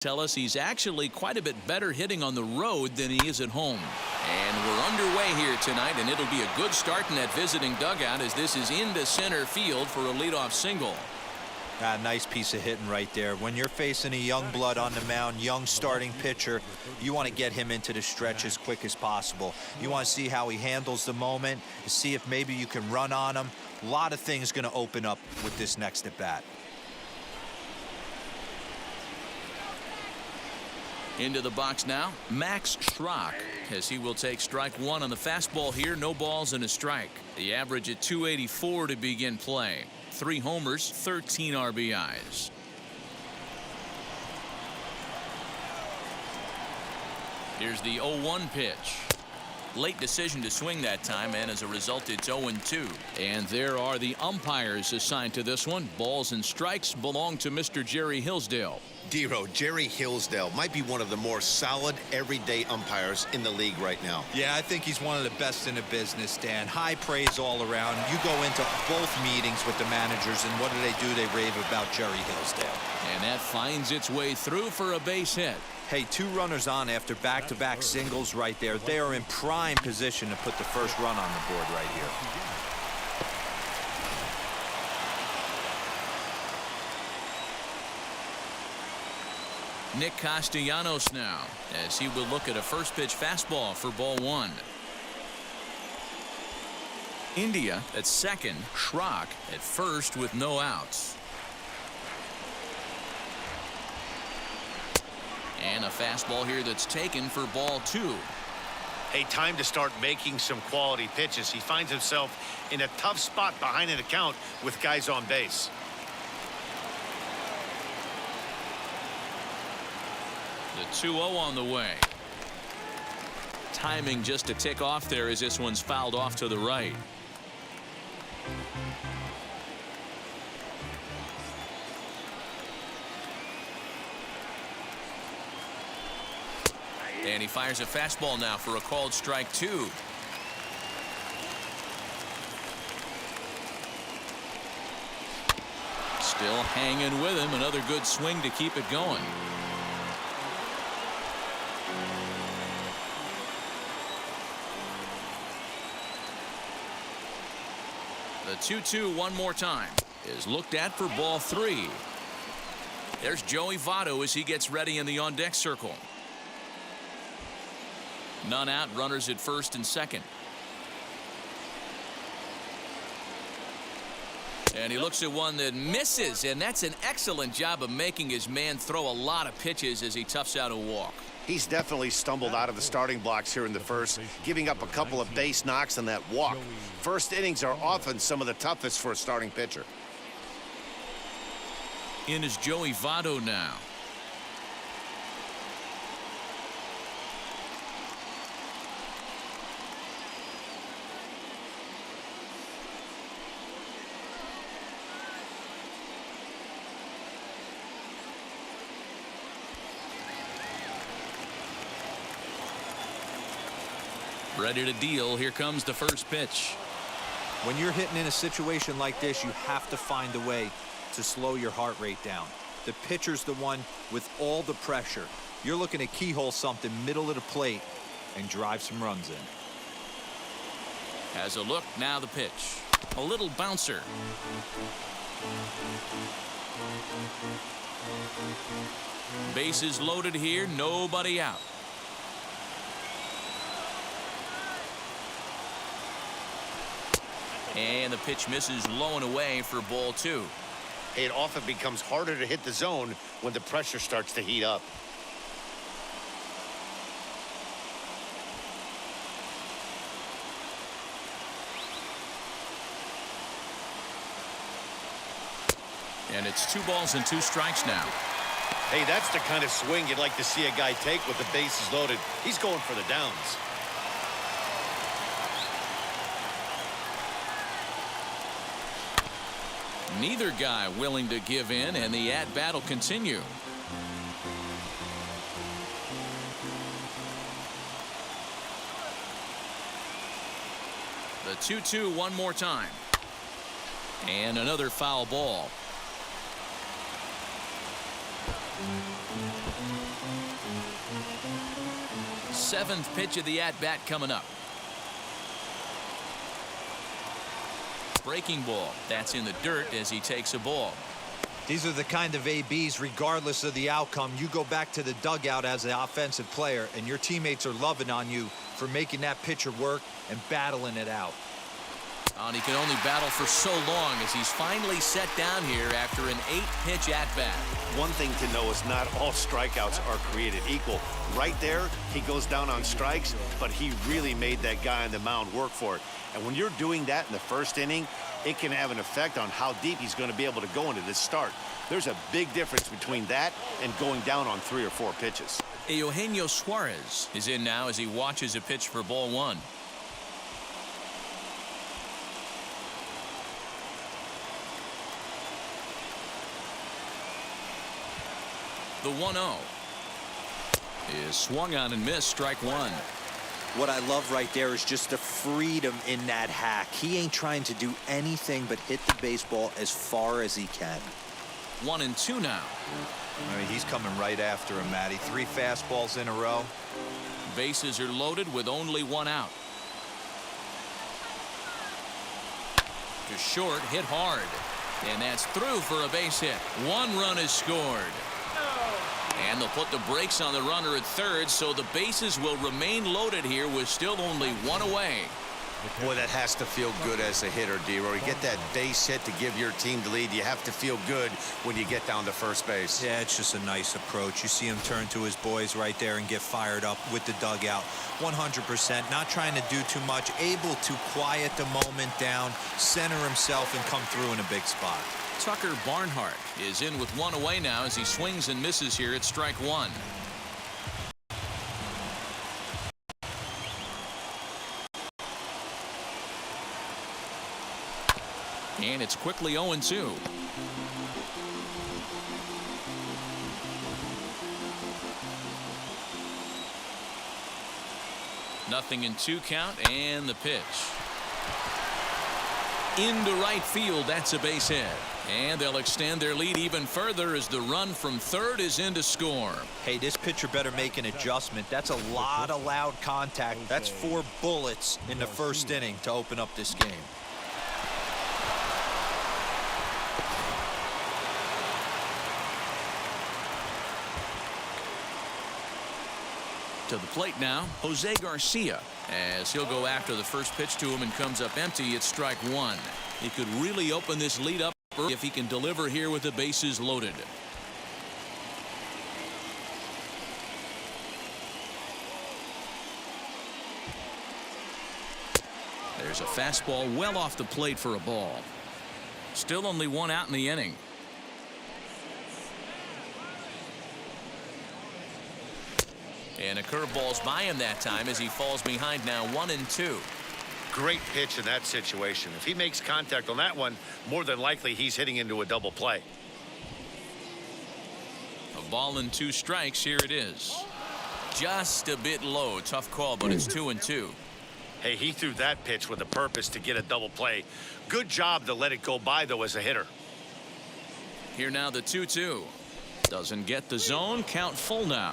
tell us he's actually quite a bit better hitting on the road than he is at home. And we're underway here tonight, and it'll be a good start in that visiting dugout as this is into center field for a leadoff single. Nice piece of hitting right there. When you're facing a young blood on the mound, young starting pitcher, you want to get him into the stretch as quick as possible. You want to see how he handles the moment, see if maybe you can run on him. A lot of things going to open up with this next at bat. Into the box now, Max Schrock, as he will take strike one on the fastball here. No balls and a strike. The average at 284 to begin play. 3 homers, 13 RBIs. Here's the 0-1 pitch. Late decision to swing that time, and as a result it's 0-2. And there are the umpires assigned to this one. Balls and strikes belong to Mr. Jerry Hillsdale. Dero, Jerry Hillsdale might be one of the more solid everyday umpires in the league right now. Yeah, I think he's one of the best in the business, Dan. High praise all around. You go into both meetings with the managers, and what do? They rave about Jerry Hillsdale. And that finds its way through for a base hit. Hey, 2 runners on after back-to-back singles right there. They are in prime position to put the first run on the board right here. Nick Castellanos now, as he will look at a first pitch fastball for ball 1. India at second, Schrock at first with no outs. And a fastball here that's taken for ball 2. A time to start making some quality pitches. He finds himself in a tough spot behind an account with guys on base. The 2-0 on the way. Timing just a tick off there as this one's fouled off to the right. And he fires a fastball now for a called strike 2. Still hanging with him. Another good swing to keep it going. The 2-2 one more time is looked at for ball 3. There's Joey Votto as he gets ready in the on-deck circle. None out, runners at first and second. And he looks at one that misses, and that's an excellent job of making his man throw a lot of pitches as he toughs out a walk. He's definitely stumbled out of the starting blocks here in the first, giving up a couple of base knocks on that walk. First innings are often some of the toughest for a starting pitcher. In is Joey Votto now. Ready to deal. Here comes the first pitch. When you're hitting in a situation like this, you have to find a way to slow your heart rate down. The pitcher's the one with all the pressure. You're looking to keyhole something middle of the plate and drive some runs in. Has a look, now the pitch. A little bouncer. Bases loaded here, nobody out. And the pitch misses low and away for ball 2. It often becomes harder to hit the zone when the pressure starts to heat up. And it's 2 balls and 2 strikes now. Hey, that's the kind of swing you'd like to see a guy take with the bases loaded. He's going for the downs. Neither guy willing to give in, and the at-bat will continue. The 2-2 one more time. And another foul ball. 7th pitch of the at-bat coming up. Breaking ball. That's in the dirt as he takes a ball. These are the kind of ABs, regardless of the outcome, you go back to the dugout as an offensive player, and your teammates are loving on you for making that pitcher work and battling it out. And he can only battle for so long as he's finally set down here after an 8-pitch at-bat. One thing to know is not all strikeouts are created equal. Right there, he goes down on strikes, but he really made that guy on the mound work for it. And when you're doing that in the first inning, it can have an effect on how deep he's going to be able to go into this start. There's a big difference between that and going down on 3 or 4 pitches. Eugenio Suarez is in now as he watches a pitch for ball 1. The 1-0 is swung on and missed, strike 1. What I love right there is just the freedom in that hack. He ain't trying to do anything but hit the baseball as far as he can. 1-2 now. I mean, he's coming right after him, Matty. 3 fastballs in a row. Bases are loaded with only 1 out. To short, hit hard. And that's through for a base hit. 1 run is scored. And they'll put the brakes on the runner at third, so the bases will remain loaded here with still only 1 away. Boy, that has to feel good as a hitter, D-Roy. You get that base hit to give your team the lead. You have to feel good when you get down to first base. Yeah, it's just a nice approach. You see him turn to his boys right there and get fired up with the dugout. 100%, not trying to do too much, able to quiet the moment down, center himself, and come through in a big spot. Tucker Barnhart is in with 1 away now as he swings and misses here at strike 1. And it's quickly 0-2. Nothing in 2 count, and the pitch. Into right field, that's a base hit. And they'll extend their lead even further as the run from third is in to score. Hey, this pitcher better make an adjustment. That's a lot of loud contact. That's 4 bullets in the first inning to open up this game. To the plate now, Jose Garcia, as he'll go after the first pitch to him and comes up empty at strike 1. He could really open this lead up if he can deliver here with the bases loaded. There's a fastball well off the plate for a ball. Still only 1 out in the inning. And a curveball's by him that time as he falls behind now 1-2. Great pitch in that situation. If he makes contact on that one, more than likely he's hitting into a double play. A ball and 2 strikes. Here it is. Just a bit low. Tough call, but it's 2-2. Hey, he threw that pitch with a purpose to get a double play. Good job to let it go by, though, as a hitter. Here now the 2-2. Doesn't get the zone. Count full now.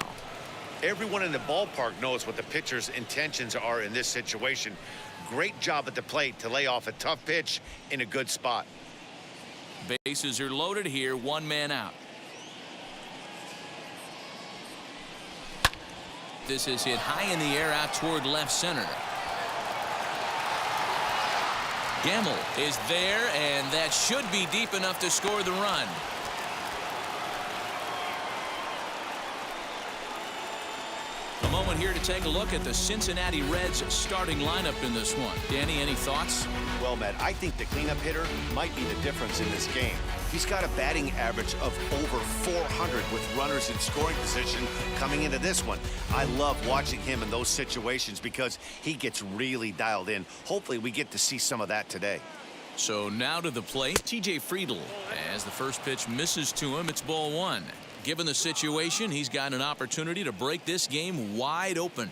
Everyone in the ballpark knows what the pitcher's intentions are in this situation. Great job at the plate to lay off a tough pitch in a good spot. Bases are loaded here. 1 man out. This is hit high in the air out toward left center. Gamel is there, and that should be deep enough to score the run. A moment here to take a look at the Cincinnati Reds starting lineup in this one. Danny, any thoughts? Well, Matt, I think the cleanup hitter might be the difference in this game. He's got a batting average of over 400 with runners in scoring position coming into this one. I love watching him in those situations because he gets really dialed in. Hopefully we get to see some of that today. So now to the plate, TJ Friedl. As the first pitch misses to him, it's ball 1. Given the situation, he's got an opportunity to break this game wide open.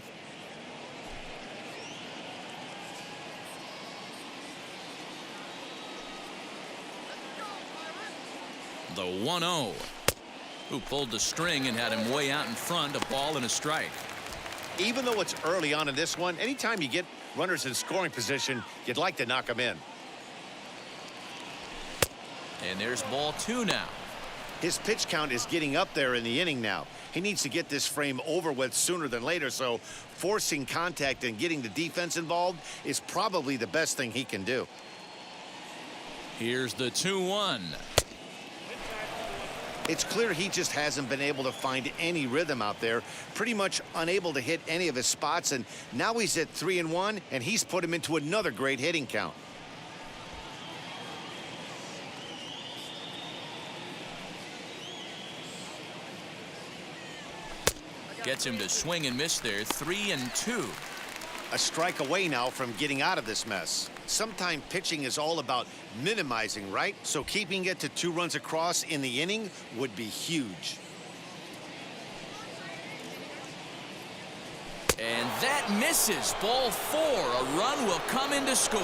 The 1-0. Who pulled the string and had him way out in front, a ball and a strike. Even though it's early on in this one, anytime you get runners in scoring position, you'd like to knock them in. And there's ball 2 now. His pitch count is getting up there in the inning now. He needs to get this frame over with sooner than later, so forcing contact and getting the defense involved is probably the best thing he can do. Here's the 2-1. It's clear he just hasn't been able to find any rhythm out there, pretty much unable to hit any of his spots, and now he's at 3-1, and he's put him into another great hitting count. Gets him to swing and miss there. 3-2. A strike away now from getting out of this mess. Sometimes pitching is all about minimizing, right? So keeping it to 2 runs across in the inning would be huge. And that misses. Ball 4. A run will come in to score.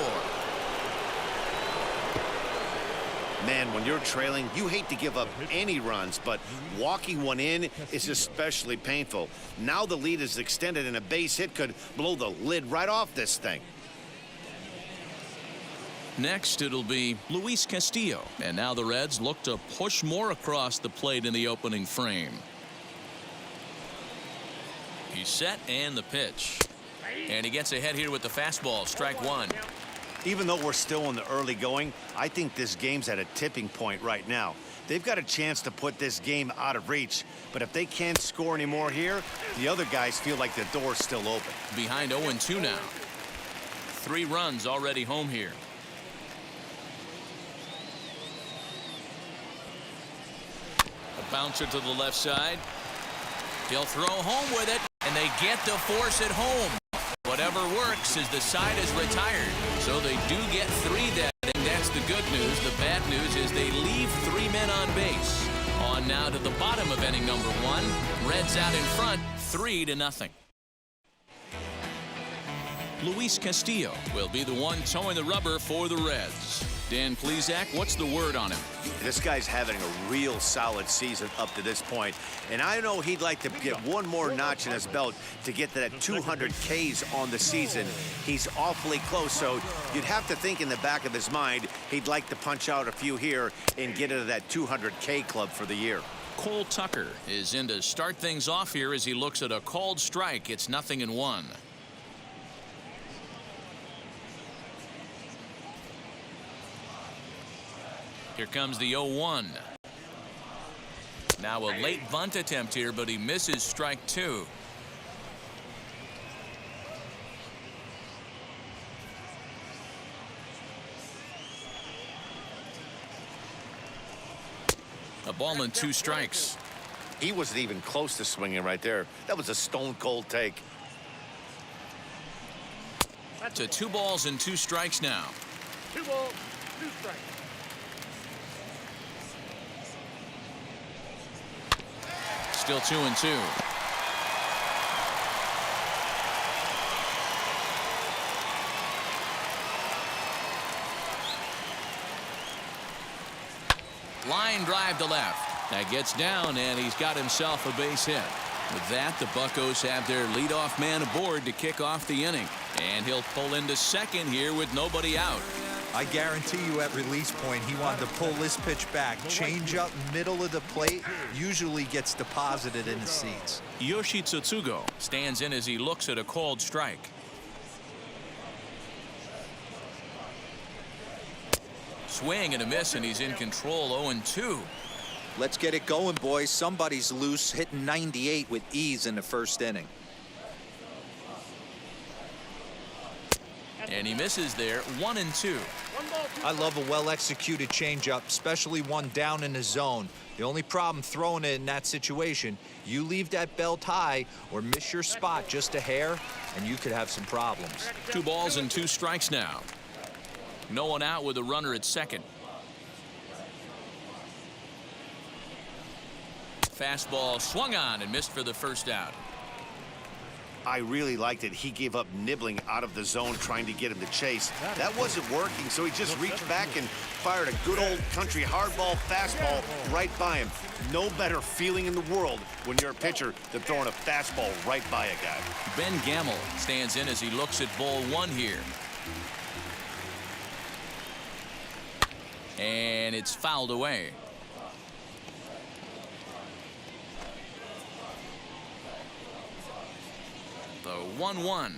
Man, when you're trailing, you hate to give up any runs, but walking one in is especially painful. Now the lead is extended, and a base hit could blow the lid right off this thing. Next, it'll be Luis Castillo. And now the Reds look to push more across the plate in the opening frame. He's set, and the pitch. And he gets ahead here with the fastball. Strike 1. Even though we're still in the early going, I think this game's at a tipping point right now. They've got a chance to put this game out of reach, but if they can't score anymore here, the other guys feel like the door's still open. Behind 0-2 now. 3 runs already home here. A bouncer to the left side. He'll throw home with it, and they get the force at home. Whatever works as the side is retired. So they do get 3 that inning. That's the good news. The bad news is they leave 3 men on base. On now to the bottom of inning number 1. Reds out in front, 3-0. Luis Castillo will be the one towing the rubber for the Reds. Dan Plesac, what's the word on him? This guy's having a real solid season up to this point, and I know he'd like to get one more notch in his belt to get to that 200 Ks on the season. He's awfully close, so you'd have to think in the back of his mind he'd like to punch out a few here and get into that 200 K club for the year. Cole Tucker is in to start things off here as he looks at a called strike. It's 0-1. Here comes the 0-1. Now a late bunt attempt here, but he misses strike 2. A ball and 2 strikes. He wasn't even close to swinging right there. That was a stone cold take. To 2 balls and 2 strikes now. 2 balls, 2 strikes. Still 2-2. Line drive to left. That gets down, and he's got himself a base hit. With that, the Buccos have their leadoff man aboard to kick off the inning. And he'll pull into second here with nobody out. I guarantee you at release point he wanted to pull this pitch back. Change up middle of the plate usually gets deposited in the seats. Yoshi Tsutsugo stands in as he looks at a called strike. Swing and a miss, and he's in control. 0-2. Let's get it going, boys. Somebody's loose, hitting 98 with ease in the first inning. And he misses there. 1-2. I love a well-executed changeup, especially one down in the zone. The only problem throwing it in that situation, you leave that belt high or miss your spot just a hair, and you could have some problems. 2 balls and 2 strikes now. No one out with a runner at second. Fastball swung on and missed for the first out. I really liked it. He gave up nibbling out of the zone trying to get him to chase. That wasn't working, so he just reached back and fired a good old country hardball fastball right by him. No better feeling in the world when you're a pitcher than throwing a fastball right by a guy. Ben Gamel stands in as he looks at ball one here. And it's fouled away. The 1-1.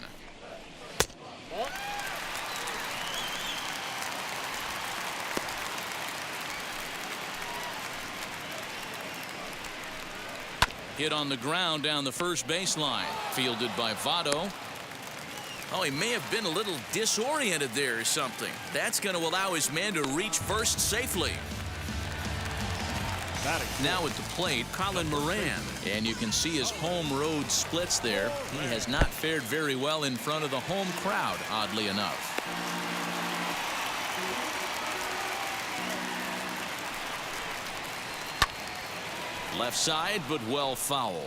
Hit on the ground down the first baseline. Fielded by Votto. Oh, he may have been a little disoriented there or something. That's going to allow his man to reach first safely. Now at the plate, Colin Moran. And you can see his home road splits there. He has not fared very well in front of the home crowd, oddly enough. Left side, but well foul.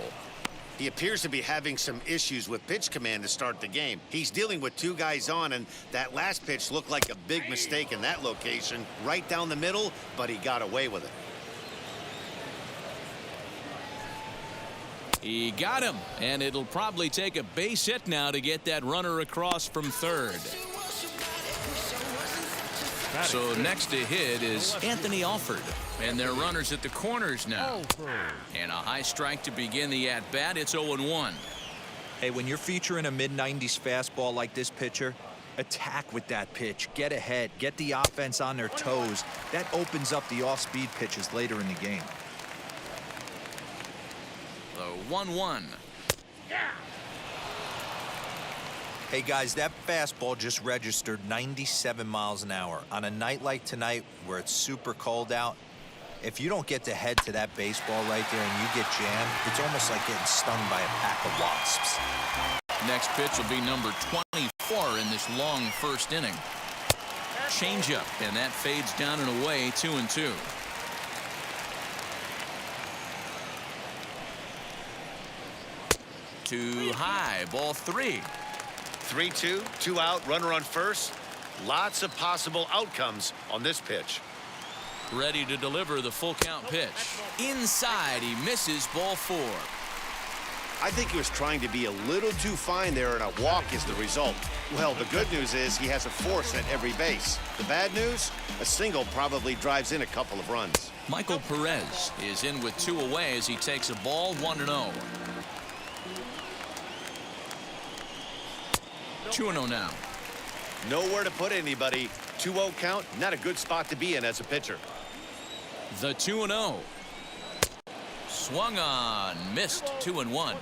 He appears to be having some issues with pitch command to start the game. He's dealing with two guys on, and that last pitch looked like a big mistake in that location. Right down the middle, but he got away with it. He got him, and it'll probably take a base hit now to get that runner across from third. So next to hit is Anthony Alford, and they're runners at the corners now. And a high strike to begin the at-bat. It's 0-1. Hey, when you're featuring a mid-90s fastball like this pitcher, attack with that pitch. Get ahead. Get the offense on their toes. That opens up the off-speed pitches later in the game. The 1-1. Hey guys, that fastball just registered 97 miles an hour. On a night like tonight where it's super cold out, if you don't get to head to that baseball right there and you get jammed, it's almost like getting stung by a pack of wasps. Next pitch will be number 24 in this long first inning. Changeup, and that fades down and away, 2-2. Too high, ball 3. 3-2, 2 out, runner on first. Lots of possible outcomes on this pitch. Ready to deliver the full count pitch. Inside, he misses, ball 4. I think he was trying to be a little too fine there, and a walk is the result. Well, the good news is he has a force at every base. The bad news, a single probably drives in a couple of runs. Michael Perez is in with 2 away as he takes a ball, 1-0. 2-0 now. Nowhere to put anybody. 2-0 count, not a good spot to be in as a pitcher. The 2-0. Swung on, missed, 2-1.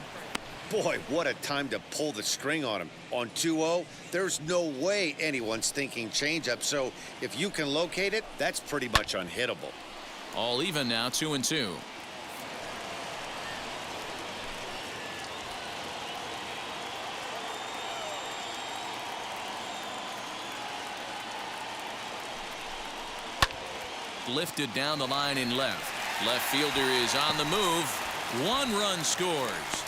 Boy, what a time to pull the string on him. On 2-0, there's no way anyone's thinking changeup, so if you can locate it, that's pretty much unhittable. All even now, 2-2. Lifted down the line in left. Left fielder is on the move. 1 run scores.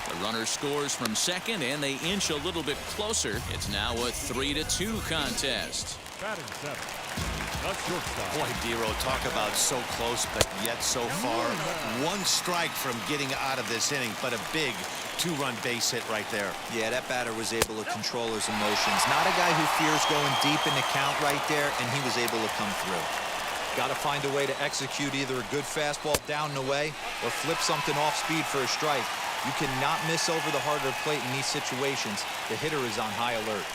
The runner scores from second, and they inch a little bit closer. It's now a 3-2 contest. Batting 7. The shortstop. Boy, Dero, talk about so close, but yet so far. 1 strike from getting out of this inning, but a big 2-run base hit right there. Yeah, that batter was able to control his emotions. Not a guy who fears going deep in the count right there, and he was able to come through. Got to find a way to execute either a good fastball down and away or flip something off speed for a strike. You cannot miss over the harder plate in these situations. The hitter is on high alert.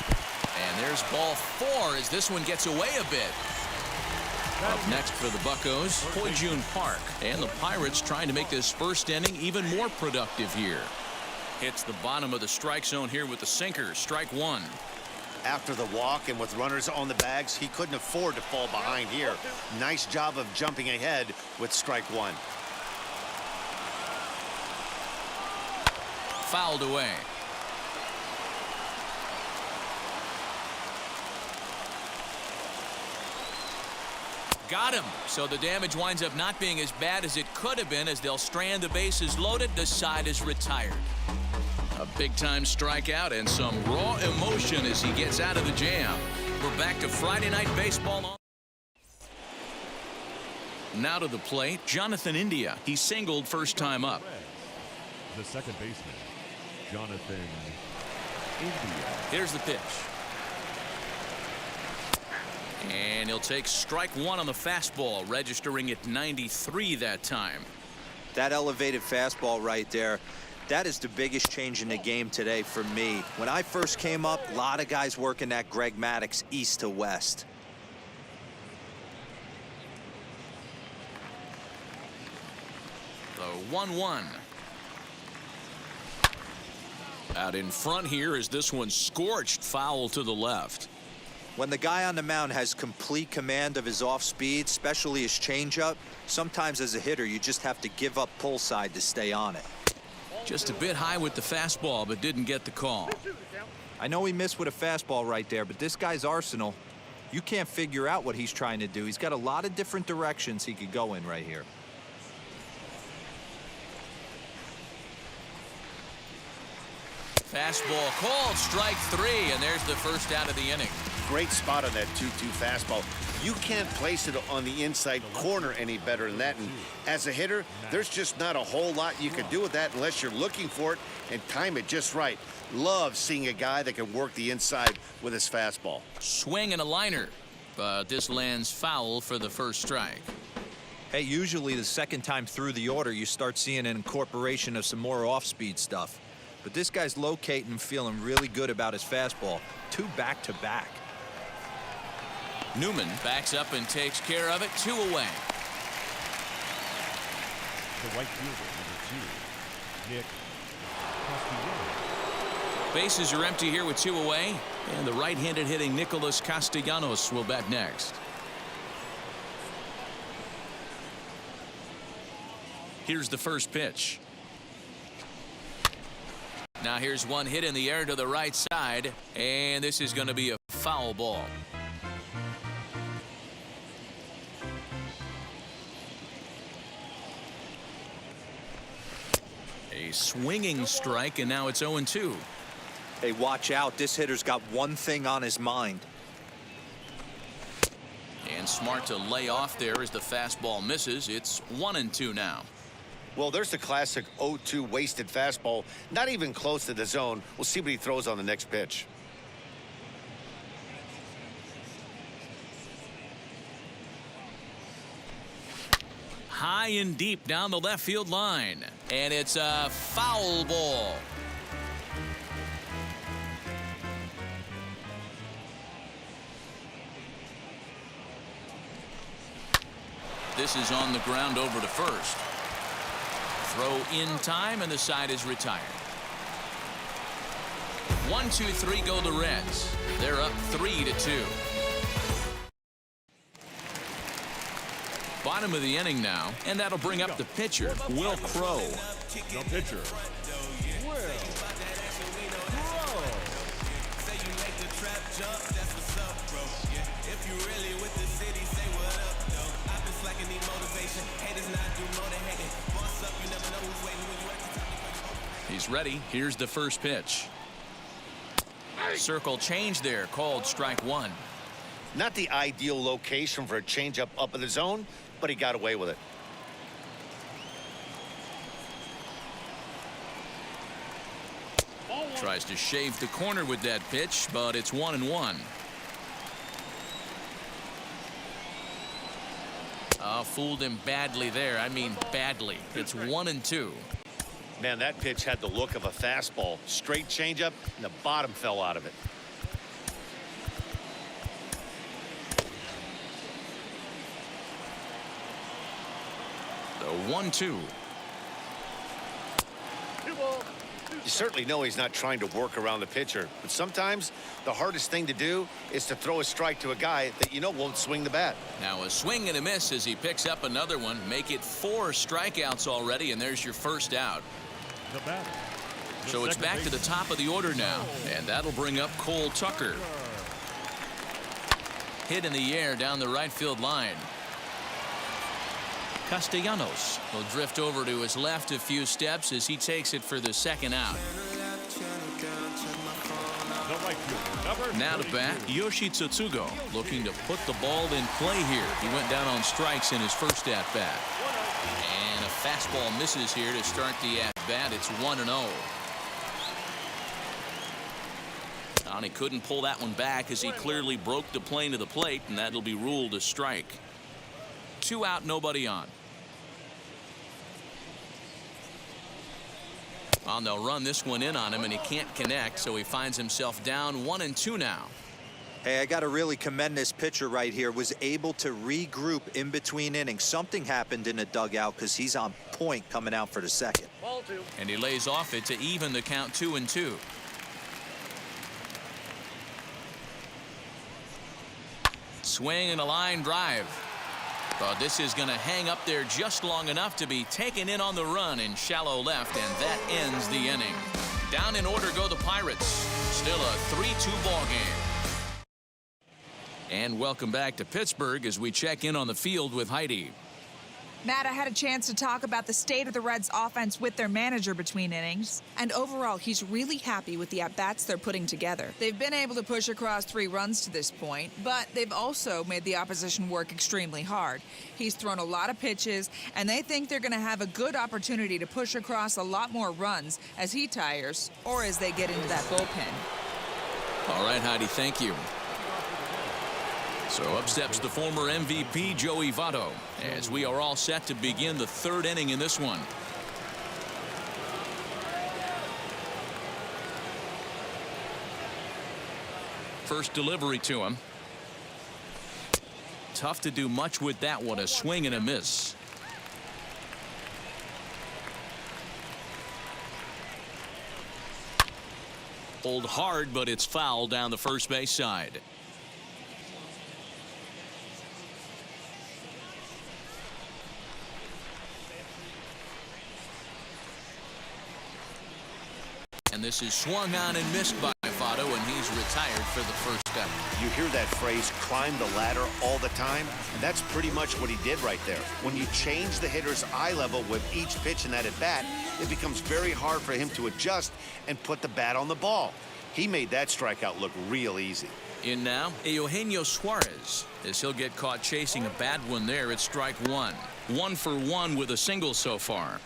And there's ball 4 as this one gets away a bit. Up next for the Buccos, Hoyjun Park. And the Pirates trying to make this first inning even more productive here. Hits the bottom of the strike zone here with the sinker. Strike 1. After the walk and with runners on the bags, he couldn't afford to fall behind here. Nice job of jumping ahead with strike 1. Fouled away. Got him. So the damage winds up not being as bad as it could have been as they'll strand the bases loaded. The side is retired. A big-time strikeout and some raw emotion as he gets out of the jam. We're back to Friday Night Baseball on. Now to the plate, Jonathan India. He singled first time up. The second baseman, Jonathan India. Here's the pitch. And he'll take strike one on the fastball, registering at 93 that time. That elevated fastball right there, that is the biggest change in the game today for me. When I first came up, a lot of guys working that Greg Maddux east to west. The 1-1. Out in front here is this one scorched foul to the left. When the guy on the mound has complete command of his off speed, especially his changeup, sometimes as a hitter you just have to give up pull side to stay on it. Just a bit high with the fastball, but didn't get the call. I know he missed with a fastball right there, but this guy's arsenal, you can't figure out what he's trying to do. He's got a lot of different directions he could go in right here. Fastball called, strike three, and there's the first out of the inning. Great spot on that 2-2 fastball. You can't place it on the inside corner any better than that. And as a hitter, there's just not a whole lot you can do with that unless you're looking for it and time it just right. Love seeing a guy that can work the inside with his fastball. Swing and a liner, but this lands foul for the first strike. Hey, usually the second time through the order you start seeing an incorporation of some more off-speed stuff. But this guy's locating and feeling really good about his fastball. 2 back-to-back. Newman backs up and takes care of it. 2 away. The right fielder, number 2, Nick Castillo. Bases are empty here with 2 away, and the right-handed hitting Nicholas Castellanos will bat next. Here's the first pitch. Now here's one hit in the air to the right side, and this is going to be a foul ball. A swinging strike, and now it's 0-2. Hey, watch out. This hitter's got one thing on his mind. And smart to lay off there as the fastball misses. It's 1-2 now. Well, there's the classic 0-2 wasted fastball, not even close to the zone. We'll see what he throws on the next pitch. High and deep down the left field line, and it's a foul ball. This is on the ground over to first. Throw in time, and the side is retired. 1-2-3 go the Reds. They're up 3-2. Bottom of the inning now, and that'll bring up the pitcher, Will Crow. The pitcher, Will Crow. He's ready. Here's the first pitch. Circle change there, called strike one. Not the ideal location for a changeup up in the zone, but he got away with it. Tries to shave the corner with that pitch, but it's 1-1. Fooled him badly there. I mean badly. It's 1-2. Man, that pitch had the look of a fastball. Straight changeup, and the bottom fell out of it. The 1-2. You certainly know he's not trying to work around the pitcher, but sometimes the hardest thing to do is to throw a strike to a guy that you know won't swing the bat. Now a swing and a miss as he picks up another one. Make it 4 strikeouts already, and there's your first out. The batter. So it's back to the top of the order now, and that'll bring up Cole Tucker. Hit in the air down the right field line. Castellanos will drift over to his left a few steps as he takes it for the second out. Now to bat, Yoshi Tsutsugo, looking to put the ball in play here. He went down on strikes in his first at-bat. And a fastball misses here to start the at-bat. It's 1-0. And he couldn't pull that one back as he clearly broke the plane to the plate, and that'll be ruled a strike. 2 out, nobody on. Well, they'll run this one in on him, and he can't connect, so he finds himself down 1-2 now. Hey, I got to really commend this pitcher right here. Was able to regroup in between innings. Something happened in the dugout because he's on point coming out for the second. And he lays off it to even the count 2-2. Swing and a line drive. But this is going to hang up there just long enough to be taken in on the run in shallow left, and that ends the inning. Down in order go the Pirates. Still a 3-2 ball game. And welcome back to Pittsburgh as we check in on the field with Heidi. Matt, I had a chance to talk about the state of the Reds offense with their manager between innings. And overall, he's really happy with the at-bats they're putting together. They've been able to push across 3 runs to this point, but they've also made the opposition work extremely hard. He's thrown a lot of pitches, and they think they're going to have a good opportunity to push across a lot more runs as he tires or as they get into that bullpen. All right, Heidi, thank you. So up steps the former MVP, Joey Votto, as we are all set to begin the 3rd inning in this one. First delivery to him. Tough to do much with that one. A swing and a miss. Pulled hard, but it's foul down the first base side. And this is swung on and missed by Votto, and he's retired for the first step. You hear that phrase, climb the ladder, all the time, and that's pretty much what he did right there. When you change the hitter's eye level with each pitch in that at-bat, it becomes very hard for him to adjust and put the bat on the ball. He made that strikeout look real easy. In now, Eugenio Suarez, as he'll get caught chasing a bad one there at strike 1. 1 for 1 with a single so far.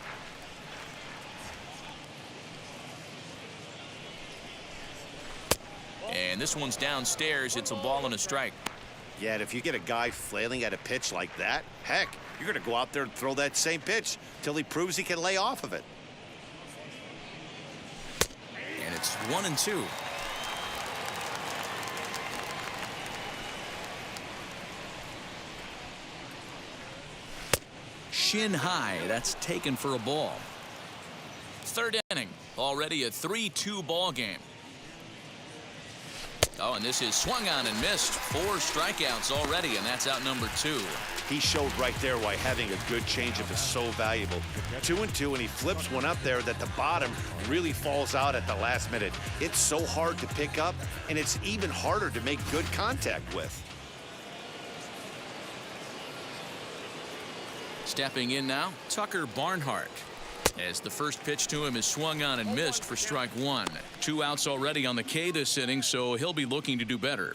And this one's downstairs. It's a ball and a strike. Yeah, and if you get a guy flailing at a pitch like that, heck, you're going to go out there and throw that same pitch till he proves he can lay off of it. And it's 1-2. Shin high. That's taken for a ball. 3rd inning. Already a 3-2 ball game. Oh, and this is swung on and missed. 4 strikeouts already, and that's out number 2. He showed right there why having a good changeup is so valuable. 2-2, and he flips one up there that the bottom really falls out at the last minute. It's so hard to pick up, and it's even harder to make good contact with. Stepping in now, Tucker Barnhart, as the first pitch to him is swung on and missed for strike 1. 2 outs already on the K this inning, so he'll be looking to do better.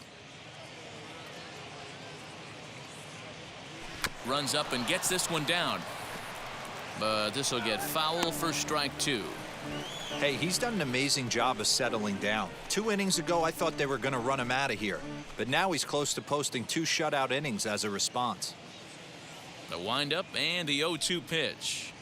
Runs up and gets this one down, but this will get foul for strike 2. Hey, he's done an amazing job of settling down. 2 innings ago, I thought they were going to run him out of here, but now he's close to posting 2 shutout innings as a response. The windup and the 0-2 pitch.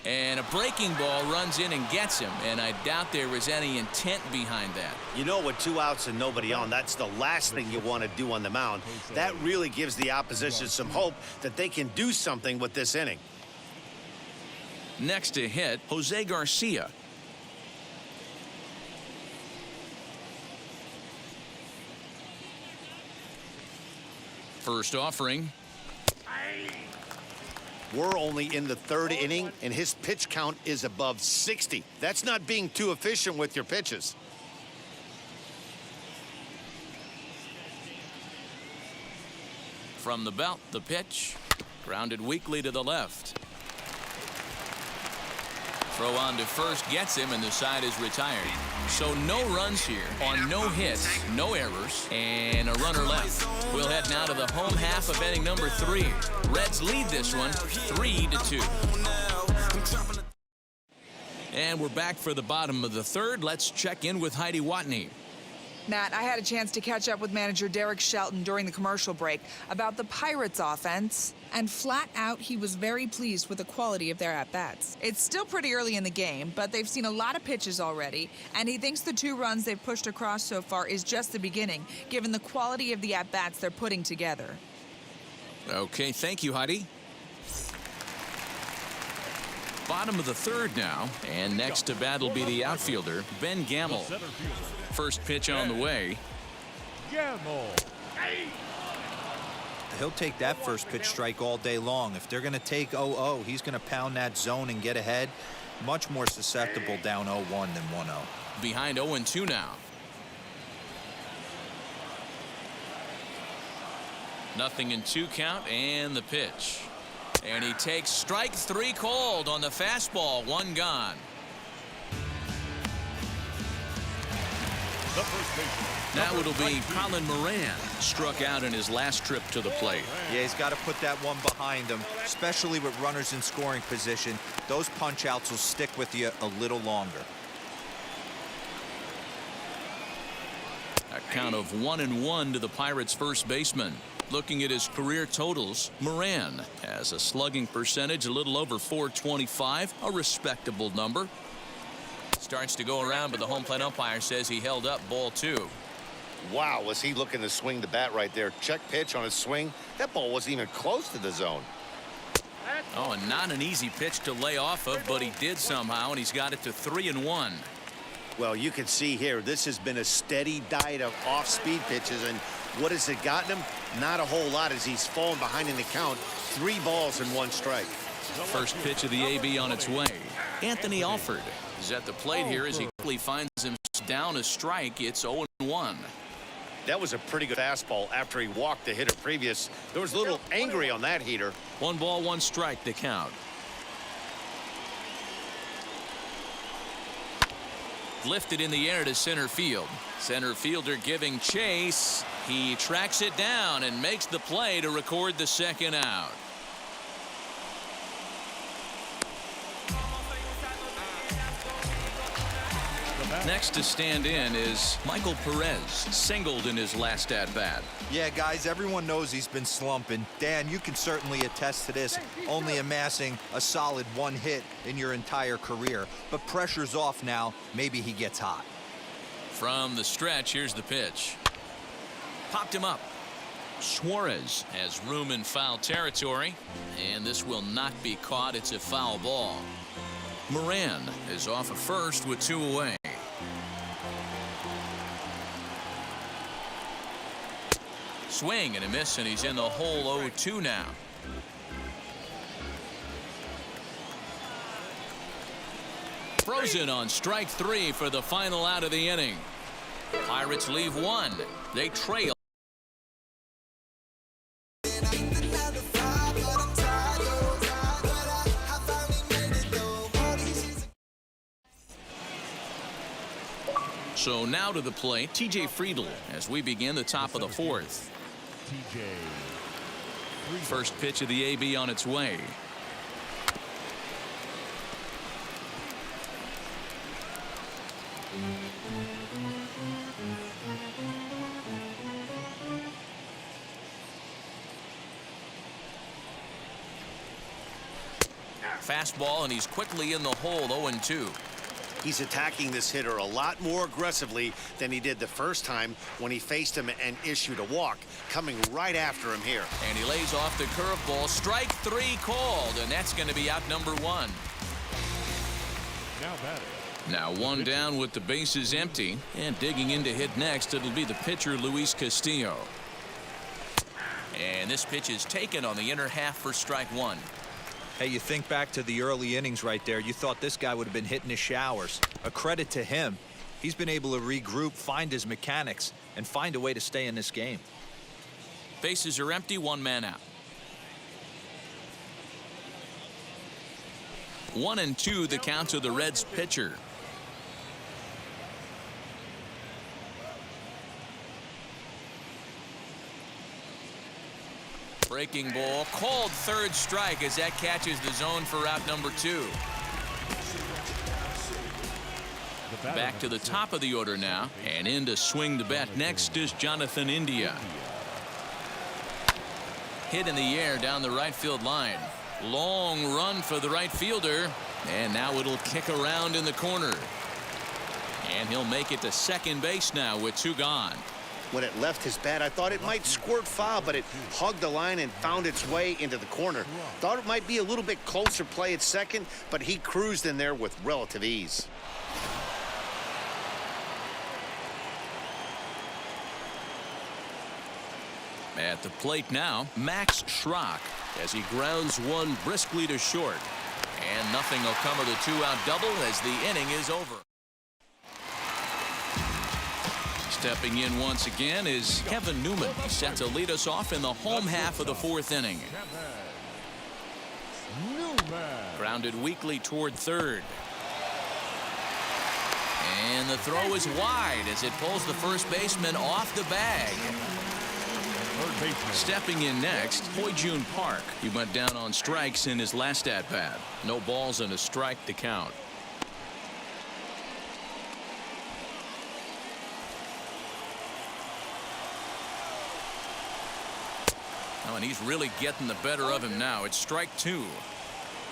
And a breaking ball runs in and gets him, and I doubt there was any intent behind that. You know, with 2 outs and nobody on, that's the last thing you want to do on the mound. That really gives the opposition some hope that they can do something with this inning. Next to hit, Jose Garcia. First offering. We're only in the 3rd inning, and his pitch count is above 60. That's not being too efficient with your pitches. From the belt, the pitch. Grounded weakly to the left. Throw on to first gets him, and the side is retired. So no runs here on no hits, no errors, and a runner left. We'll head now to the home half of inning number 3. Reds lead this one 3-2. And we're back for the bottom of the third. Let's check in with Heidi Watney. Matt, I had a chance to catch up with manager Derek Shelton during the commercial break about the Pirates' offense, and flat out, he was very pleased with the quality of their at-bats. It's still pretty early in the game, but they've seen a lot of pitches already, and he thinks the 2 runs they've pushed across so far is just the beginning, given the quality of the at-bats they're putting together. Okay, thank you, Heidi. Bottom of the third now, and next to bat will be the outfielder, Ben Gamel. First pitch on the way. Gamel. He'll take that first pitch strike all day long. If they're going to take 0-0, he's going to pound that zone and get ahead. Much more susceptible down 0-1 than 1-0. Behind 0-2 now. Nothing in 2 count, and the pitch. And he takes strike 3 called on the fastball. 1 gone. Now it'll be Colin Moran, struck out in his last trip to the plate. Yeah, he's got to put that one behind him, especially with runners in scoring position. Those punch outs will stick with you a little longer. A count of 1-1 to the Pirates' first baseman. Looking at his career totals, Moran has a slugging percentage a little over .425, a respectable number. Starts to go around, but the home plate umpire says he held up ball 2. Wow, was he looking to swing the bat right there? Check pitch on his swing. That ball wasn't even close to the zone. Oh, and not an easy pitch to lay off of, but he did somehow, and he's got it to 3-1. Well, you can see here, this has been a steady diet of off-speed pitches, and what has it gotten him? Not a whole lot as he's fallen behind in the count. 3 balls and 1 strike. First pitch of the AB on its way. Anthony Alford is at the plate here as he quickly finds him down a strike. It's 0-1. That was a pretty good fastball after he walked the hitter previous. There was a little angry on that heater. 1 ball, 1 strike to count. Lifted in the air to center field. Center fielder giving chase. He tracks it down and makes the play to record the 2nd out. Next to stand in is Michael Perez, singled in his last at-bat. Yeah, guys, everyone knows he's been slumping. Dan, you can certainly attest to this, only amassing a solid 1 hit in your entire career. But pressure's off now. Maybe he gets hot. From the stretch, here's the pitch. Popped him up. Suarez has room in foul territory, and this will not be caught. It's a foul ball. Moran is off of first with 2 away. Swing and a miss, and he's in the hole 0-2 now. Frozen on strike 3 for the final out of the inning. Pirates leave 1. They trail. So now to the plate, TJ Friedl as we begin the top of the 4th. First pitch of the AB on its way. Fastball, and he's quickly in the hole. 0-2. He's attacking this hitter a lot more aggressively than he did the first time when he faced him and issued a walk, coming right after him here. And he lays off the curveball. Strike 3 called, and that's going to be out number 1. Now batting. Now 1 down with the bases empty, and digging in to hit next, it'll be the pitcher Luis Castillo. And this pitch is taken on the inner half for strike 1. Hey, you think back to the early innings right there. You thought this guy would have been hitting his showers. A credit to him. He's been able to regroup, find his mechanics, and find a way to stay in this game. Bases are empty, 1 man out. 1-2 the count to the Reds pitcher. Breaking ball called, third strike as that catches the zone for out number 2. Back to the top of the order now, and in to swing the bat next is Jonathan India. Hit in the air down the right field line. Long run for the right fielder, and now it'll kick around in the corner. And he'll make it to second base now with 2 gone. When it left his bat, I thought it might squirt foul, but it hugged the line and found its way into the corner. Thought it might be a little bit closer play at second, but he cruised in there with relative ease. At the plate now, Max Schrock as he grounds one briskly to short. And nothing will come of the 2-out double as the inning is over. Stepping in once again is Kevin Newman. He's set to lead us off in the home half of the 4th inning. Grounded weakly toward third. And the throw is wide as it pulls the first baseman off the bag. Stepping in next, Hoy-Jun Park. He went down on strikes in his last at-bat. No balls and a strike to count. Oh, and he's really getting the better of him now. It's strike 2.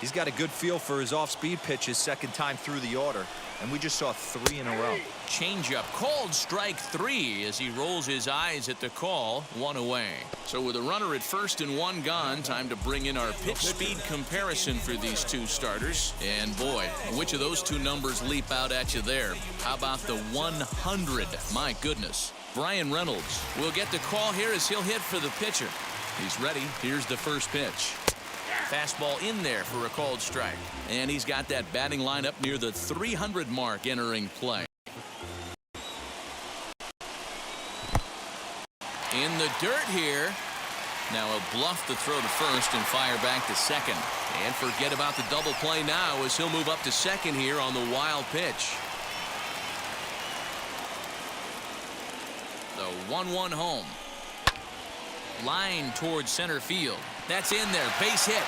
He's got a good feel for his off-speed pitches second time through the order, and we just saw 3 in a row. Changeup called strike 3 as he rolls his eyes at the call. 1 away. So with a runner at first and 1 gone, time to bring in our pitch speed comparison for these 2 starters. And boy, which of those 2 numbers leap out at you there? How about the 100? My goodness. Brian Reynolds will get the call here as he'll hit for the pitcher. He's ready. Here's the first pitch. Fastball in there for a called strike. And he's got that batting lineup near the 300 mark entering play. In the dirt here. Now he'll bluff the throw to first and fire back to second. And forget about the double play now as he'll move up to second here on the wild pitch. The 1-1 home. Line towards center field. That's in there. Base hit.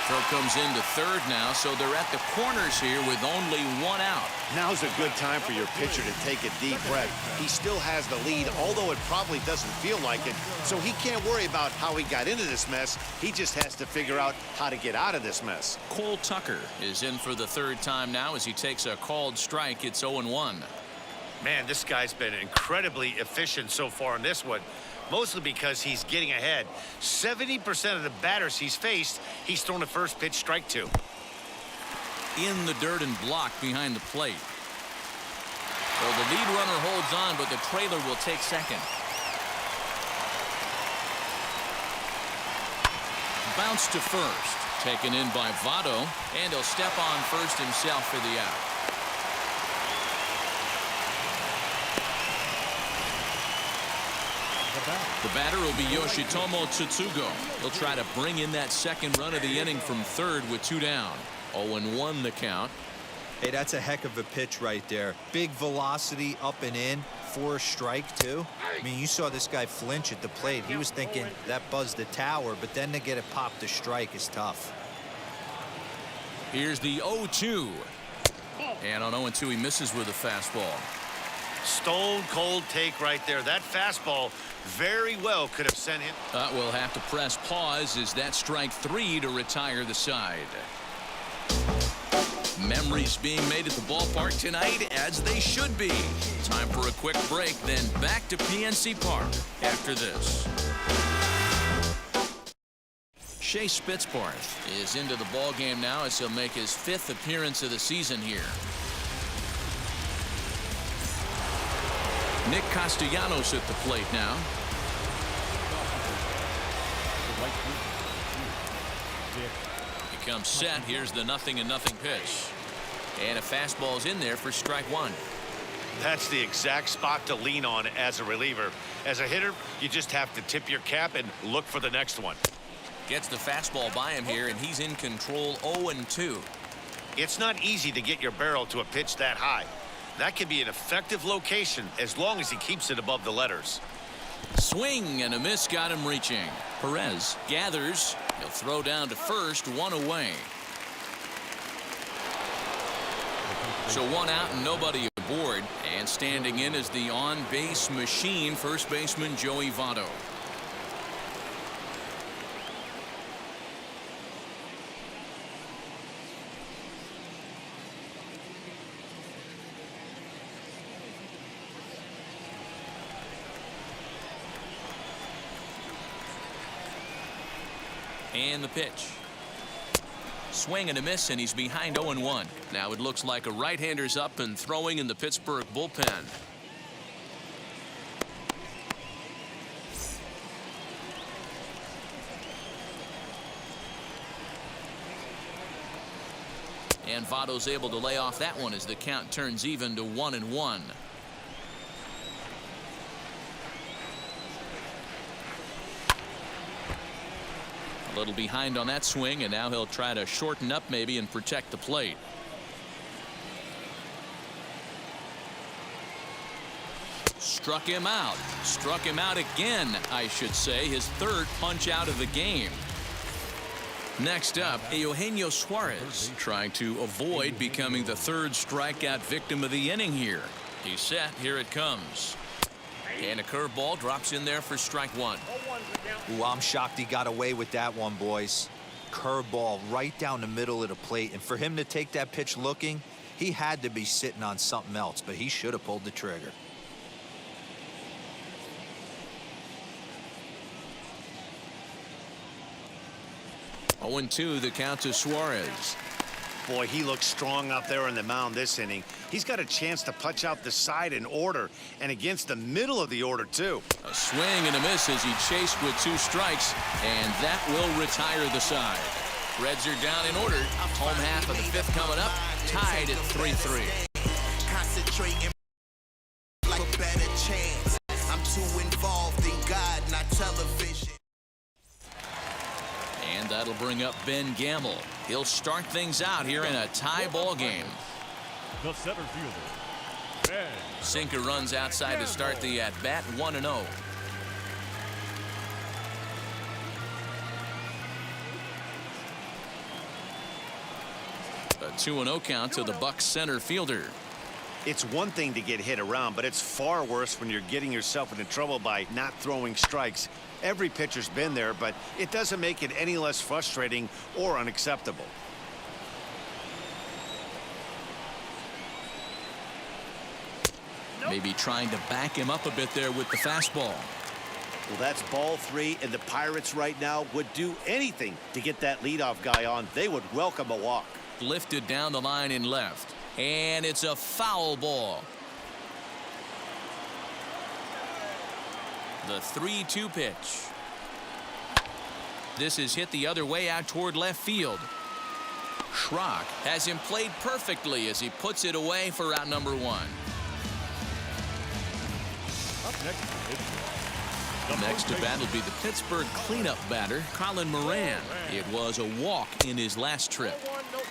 Throw comes into third now, so they're at the corners here with only 1 out. Now's a good time for your pitcher to take a deep breath. He still has the lead, although it probably doesn't feel like it. So he can't worry about how he got into this mess. He just has to figure out how to get out of this mess. Cole Tucker is in for the 3rd time now as he takes a called strike. It's 0-1. Man, this guy's been incredibly efficient so far in this one, mostly because he's getting ahead. 70% of the batters he's faced, he's thrown the first pitch, strike 2. In the dirt and blocked behind the plate. Well, the lead runner holds on, but the trailer will take second. Bounce to first. Taken in by Votto, and he'll step on first himself for the out. The batter will be Yoshitomo Tsutsugo. He'll try to bring in that second run of the inning from third with 2 down. 0-1 the count. Hey, that's a heck of a pitch right there. Big velocity up and in for a strike, too. I mean, you saw this guy flinch at the plate. He was thinking that buzzed the tower, but then to get it popped to strike is tough. Here's the 0-2. And on 0-2, he misses with a fastball. Stone cold take right there. That fastball very well could have sent him. We'll have to press pause as that strike 3 to retire the side. Memories being made at the ballpark tonight, as they should be. Time for a quick break, then back to PNC Park after this. Shea Spitzbarth is into the ballgame now as he'll make his 5th appearance of the season here. Nick Castellanos at the plate now. He comes set. Here's the 0-0 pitch. And a fastball's in there for strike 1. That's the exact spot to lean on as a reliever. As a hitter, you just have to tip your cap and look for the next one. Gets the fastball by him here, and he's in control 0-2. It's not easy to get your barrel to a pitch that high. That can be an effective location as long as he keeps it above the letters. Swing and a miss got him reaching. Perez gathers. He'll throw down to first, one away. So one out and nobody aboard. And standing in is the on-base machine, first baseman Joey Votto. And the pitch. Swing and a miss, and he's behind 0-1. Now it looks like a right-hander's up and throwing in the Pittsburgh bullpen. And Votto's able to lay off that one as the count turns even to 1-1. A little behind on that swing, and now he'll try to shorten up maybe and protect the plate. Struck him out. Struck him out again, I should say. His third punch out of the game. Next up, Eugenio Suarez trying to avoid becoming the third strikeout victim of the inning here. He's set. Here it comes. And a curveball drops in there for strike one. Ooh, I'm shocked he got away with that one, boys. Curveball right down the middle of the plate. And for him to take that pitch looking, he had to be sitting on something else, but he should have pulled the trigger. Oh, 0-2 the count to Suarez. Boy, he looks strong out there on the mound this inning. He's got a chance to punch out the side in order, and against the middle of the order, too. A swing and a miss as he chased with 2 strikes, and that will retire the side. Reds are down in order. Home half of the 5th coming up, tied at 3-3. Concentrating like a better chance. I'm too involved in God, not television. And that'll bring up Ben Gamel. He'll start things out here in a tie ball game. The center fielder, Ben. Sinker runs outside to start the at-bat, 1-0. A 2-0 count to the Bucs center fielder. It's one thing to get hit around, but it's far worse when you're getting yourself into trouble by not throwing strikes. Every pitcher's been there, but it doesn't make it any less frustrating or unacceptable. Maybe trying to back him up a bit there with the fastball. Well, that's ball 3, and the Pirates right now would do anything to get that leadoff guy on. They would welcome a walk. Lifted down the line in left. And it's a foul ball. The 3-2 pitch. This is hit the other way out toward left field. Schrock has him played perfectly as he puts it away for out number 1. Up Next to bat will be the Pittsburgh cleanup batter, Colin Moran. It was a walk in his last trip.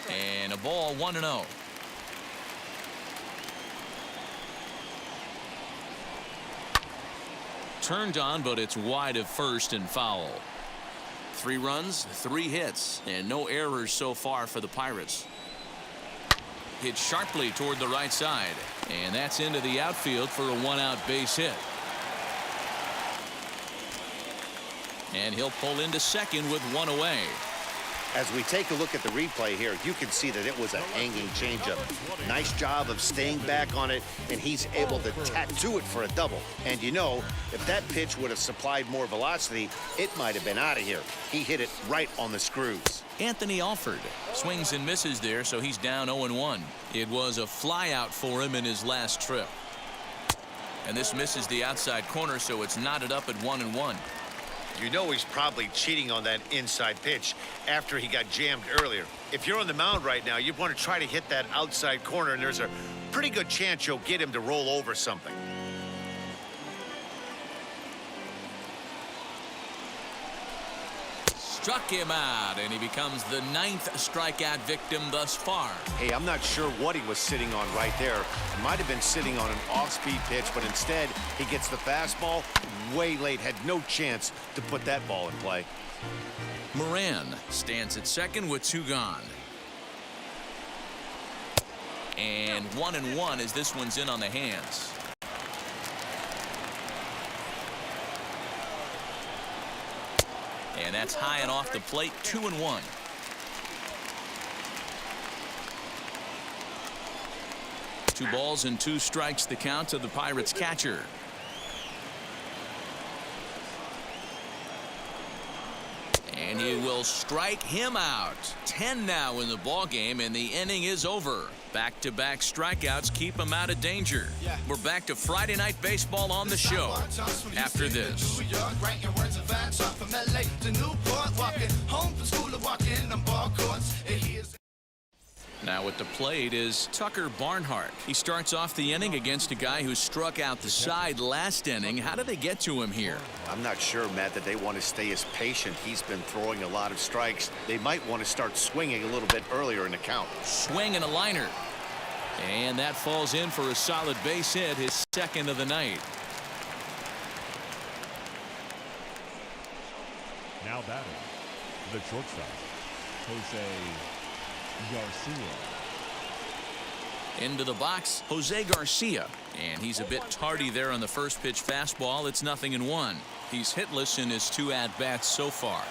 And a ball, 1-0. Turned on, but it's wide of first and foul. 3 runs, 3 hits, and no errors so far for the Pirates. Hit sharply toward the right side, and that's into the outfield for a 1-out base hit. And he'll pull into second with 1 away. As we take a look at the replay here, you can see that it was a hanging changeup. Nice job of staying back on it, and he's able to tattoo it for a double. And you know, if that pitch would have supplied more velocity, it might have been out of here. He hit it right on the screws. Anthony Alford swings and misses there, so he's down 0-1. It was a flyout for him in his last trip. And this misses the outside corner, so it's knotted up at 1-1. You know he's probably cheating on that inside pitch after he got jammed earlier. If you're on the mound right now, you want to try to hit that outside corner, and there's a pretty good chance you'll get him to roll over something. struck him out, and he becomes the 9th strikeout victim thus far. Hey, I'm not sure what he was sitting on right there. It might have been sitting on an off-speed pitch, but instead he gets the fastball way late. Had no chance to put that ball in play. Moran stands at second with 2 gone. And 1-1 as this one's in on the hands. And that's high and off the plate, 2-1. Two balls and 2 strikes the count to the Pirates catcher. And he will strike him out. 10 now in the ball game, and the inning is over. Back-to-back strikeouts keep him out of danger. We're back to Friday Night Baseball on the show after this. Now at the plate is Tucker Barnhart. He starts off the inning against a guy who struck out the side last inning. How did they get to him here? I'm not sure, Matt, that they want to stay as patient. He's been throwing a lot of strikes. They might want to start swinging a little bit earlier in the count. Swing and a liner. And that falls in for a solid base hit, his 2nd of the night. Now batting, the shortstop, Jose Garcia. Into the box, Jose Garcia. And he's a bit tardy there on the first pitch fastball. It's 0-1. He's hitless in his 2 at-bats so far.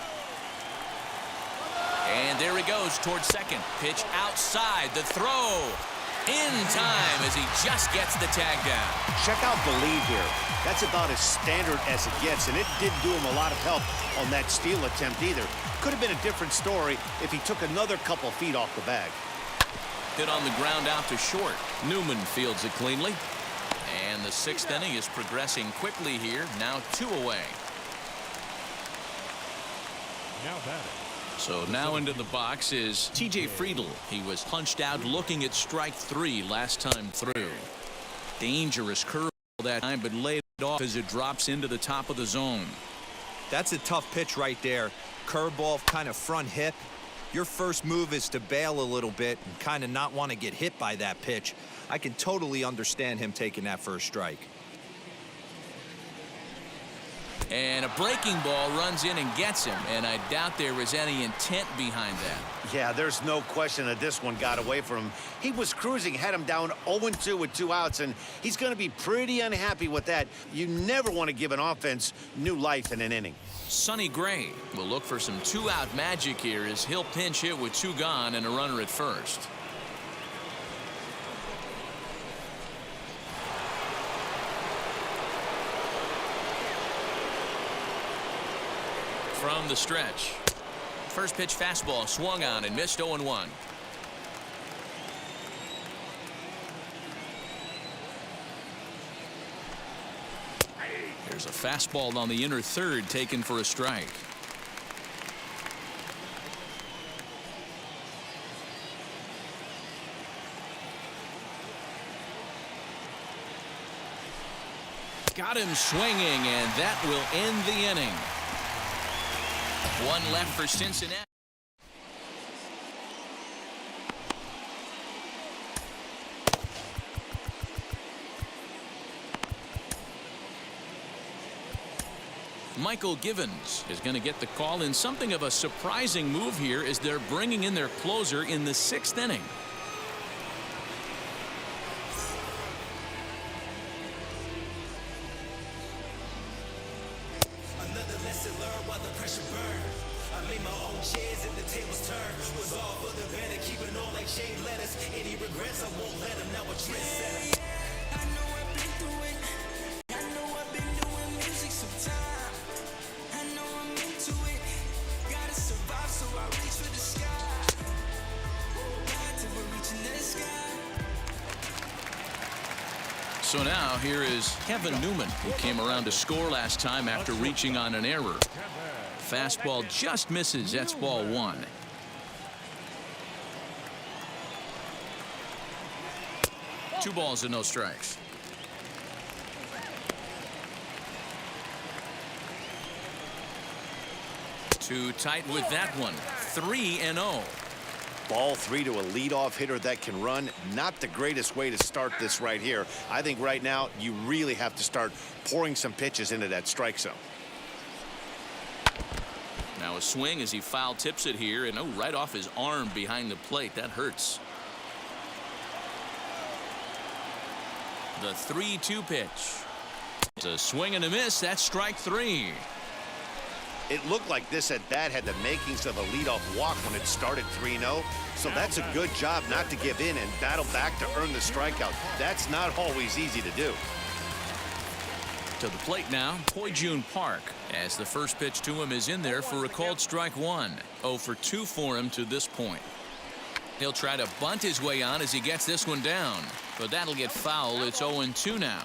And there he goes towards second. Pitch outside. The throw. In time as he just gets the tag down. Check out the lead here. That's about as standard as it gets, and it didn't do him a lot of help on that steal attempt either. Could have been a different story if he took another couple feet off the bag. Hit on the ground out to short. Newman fields it cleanly. And the 6th inning is progressing quickly here. Now 2 away. Now batting. So now into the box is T.J. Friedl. He was punched out looking at strike 3 last time through. Dangerous curve that time, but laid off as it drops into the top of the zone. That's a tough pitch right there. Curveball, kind of front hip. Your first move is to bail a little bit and kind of not want to get hit by that pitch. I can totally understand him taking that first strike. And a breaking ball runs in and gets him, and I doubt there was any intent behind that. Yeah, there's no question that this one got away from him. He was cruising, had him down 0-2 with 2 outs, and he's going to be pretty unhappy with that. You never want to give an offense new life in an inning. Sonny Gray will look for some 2-out magic here as he'll pinch hit with 2 gone and a runner at first. From the stretch. First pitch fastball swung on and missed 0-1. There's a fastball on the inner third taken for a strike. Got him swinging, and that will end the inning. 1 left for Cincinnati. Michael Givens is going to get the call in something of a surprising move here as they're bringing in their closer in the 6th inning. Another lesson learned while the pressure burned. I made my own chairs and the tables turned. Was all for the better, keeping on like shaved lettuce. Any regrets, I won't let them. Now a trendsetter. I know I've been through it. I know I've been doing music some time. I know I'm into it. Gotta survive, so I reach for the sky. Till we're reaching the sky. So now here is Kevin Newman, who came around to score last time after reaching on an error. Fastball just misses. That's ball 1. Two balls and no strikes. Too tight with that one. 3-0. Ball 3 to a leadoff hitter that can run. Not the greatest way to start this right here. I think right now you really have to start pouring some pitches into that strike zone. Now a swing as he foul tips it here, and right off his arm behind the plate. That hurts. The 3-2 pitch. It's a swing and a miss. That's strike 3. It looked like this at bat had the makings of a leadoff walk when it started 3-0. So that's a good job not to give in and battle back to earn the strikeout. That's not always easy to do. To the plate now, Poijun Park, as the first pitch to him is in there for a called strike 1. 0 for 2 for him to this point. He'll try to bunt his way on as he gets this one down, but that'll get foul. It's 0-2 now.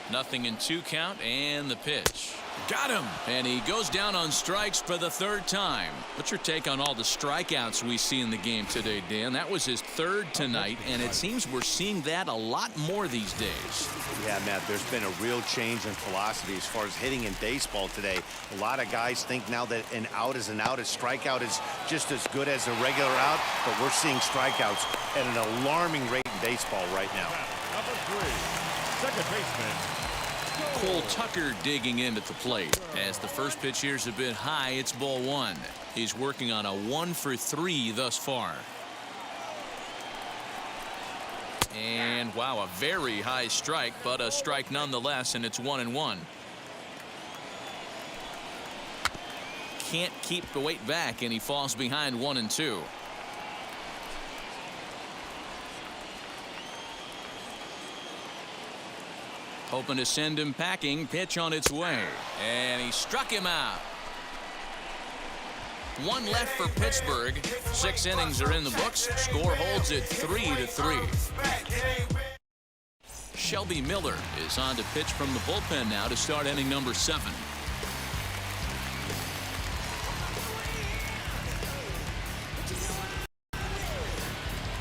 Nothing in 2 count, and the pitch. Got him! And he goes down on strikes for the 3rd time. What's your take on all the strikeouts we see in the game today, Dan? That was his 3rd tonight, and it seems we're seeing that a lot more these days. Yeah, Matt, there's been a real change in philosophy as far as hitting in baseball today. A lot of guys think now that an out is an out, a strikeout is just as good as a regular out, but we're seeing strikeouts at an alarming rate in baseball right now. Number 3, second baseman. Cole Tucker digging in at the plate. As the first pitch here's a bit high, it's ball 1. He's working on a 1 for 3 thus far. And wow, a very high strike, but a strike nonetheless, and it's 1-1. Can't keep the weight back, and he falls behind 1-2. Hoping to send him packing. Pitch on its way, and he struck him out. 1 left for Pittsburgh. 6 innings are in the books. Score holds it 3-3. Shelby Miller is on to pitch from the bullpen now to start inning number 7.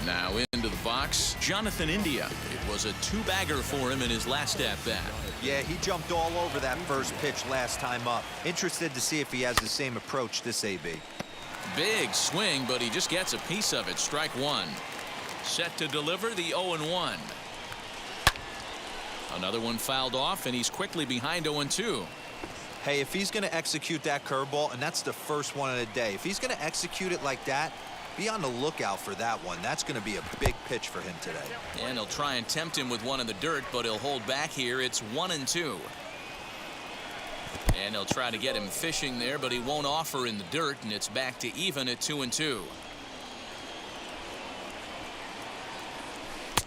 Now into the box, Jonathan India. It was a 2-bagger for him in his last at-bat. Yeah, he jumped all over that first pitch last time up. Interested to see if he has the same approach this AB. Big swing, but he just gets a piece of it. Strike 1. Set to deliver the 0-1. Another one fouled off, and he's quickly behind 0-2. Hey, if he's going to execute that curveball, and that's the first one of the day, if he's going to execute it like that, be on the lookout for that one. That's going to be a big pitch for him today. And he'll try and tempt him with one in the dirt, but he'll hold back here. It's 1-2. And he'll try to get him fishing there, but he won't offer in the dirt, and it's back to even at 2-2.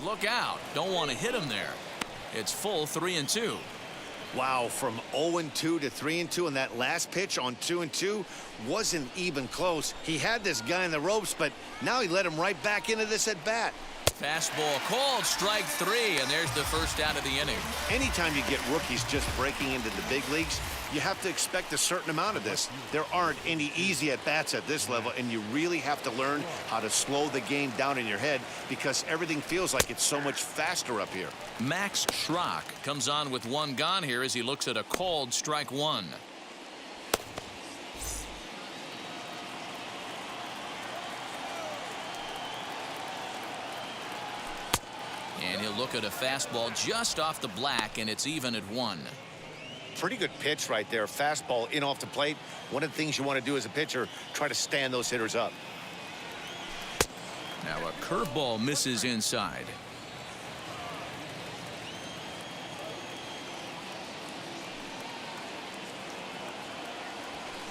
Look out. Don't want to hit him there. It's full 3-2. Wow, from 0-2 to 3-2, and that last pitch on 2-2 wasn't even close. He had this guy in the ropes, but now he let him right back into this at bat. Fastball called, strike 3, and there's the first out of the inning. Anytime you get rookies just breaking into the big leagues, you have to expect a certain amount of this. There aren't any easy at-bats at this level, and you really have to learn how to slow the game down in your head because everything feels like it's so much faster up here. Max Schrock comes on with 1 gone here as he looks at a called strike 1. And he'll look at a fastball just off the black, and it's even at 1. Pretty good pitch right there. Fastball in off the plate. One of the things you want to do as a pitcher, try to stand those hitters up. Now a curveball misses inside.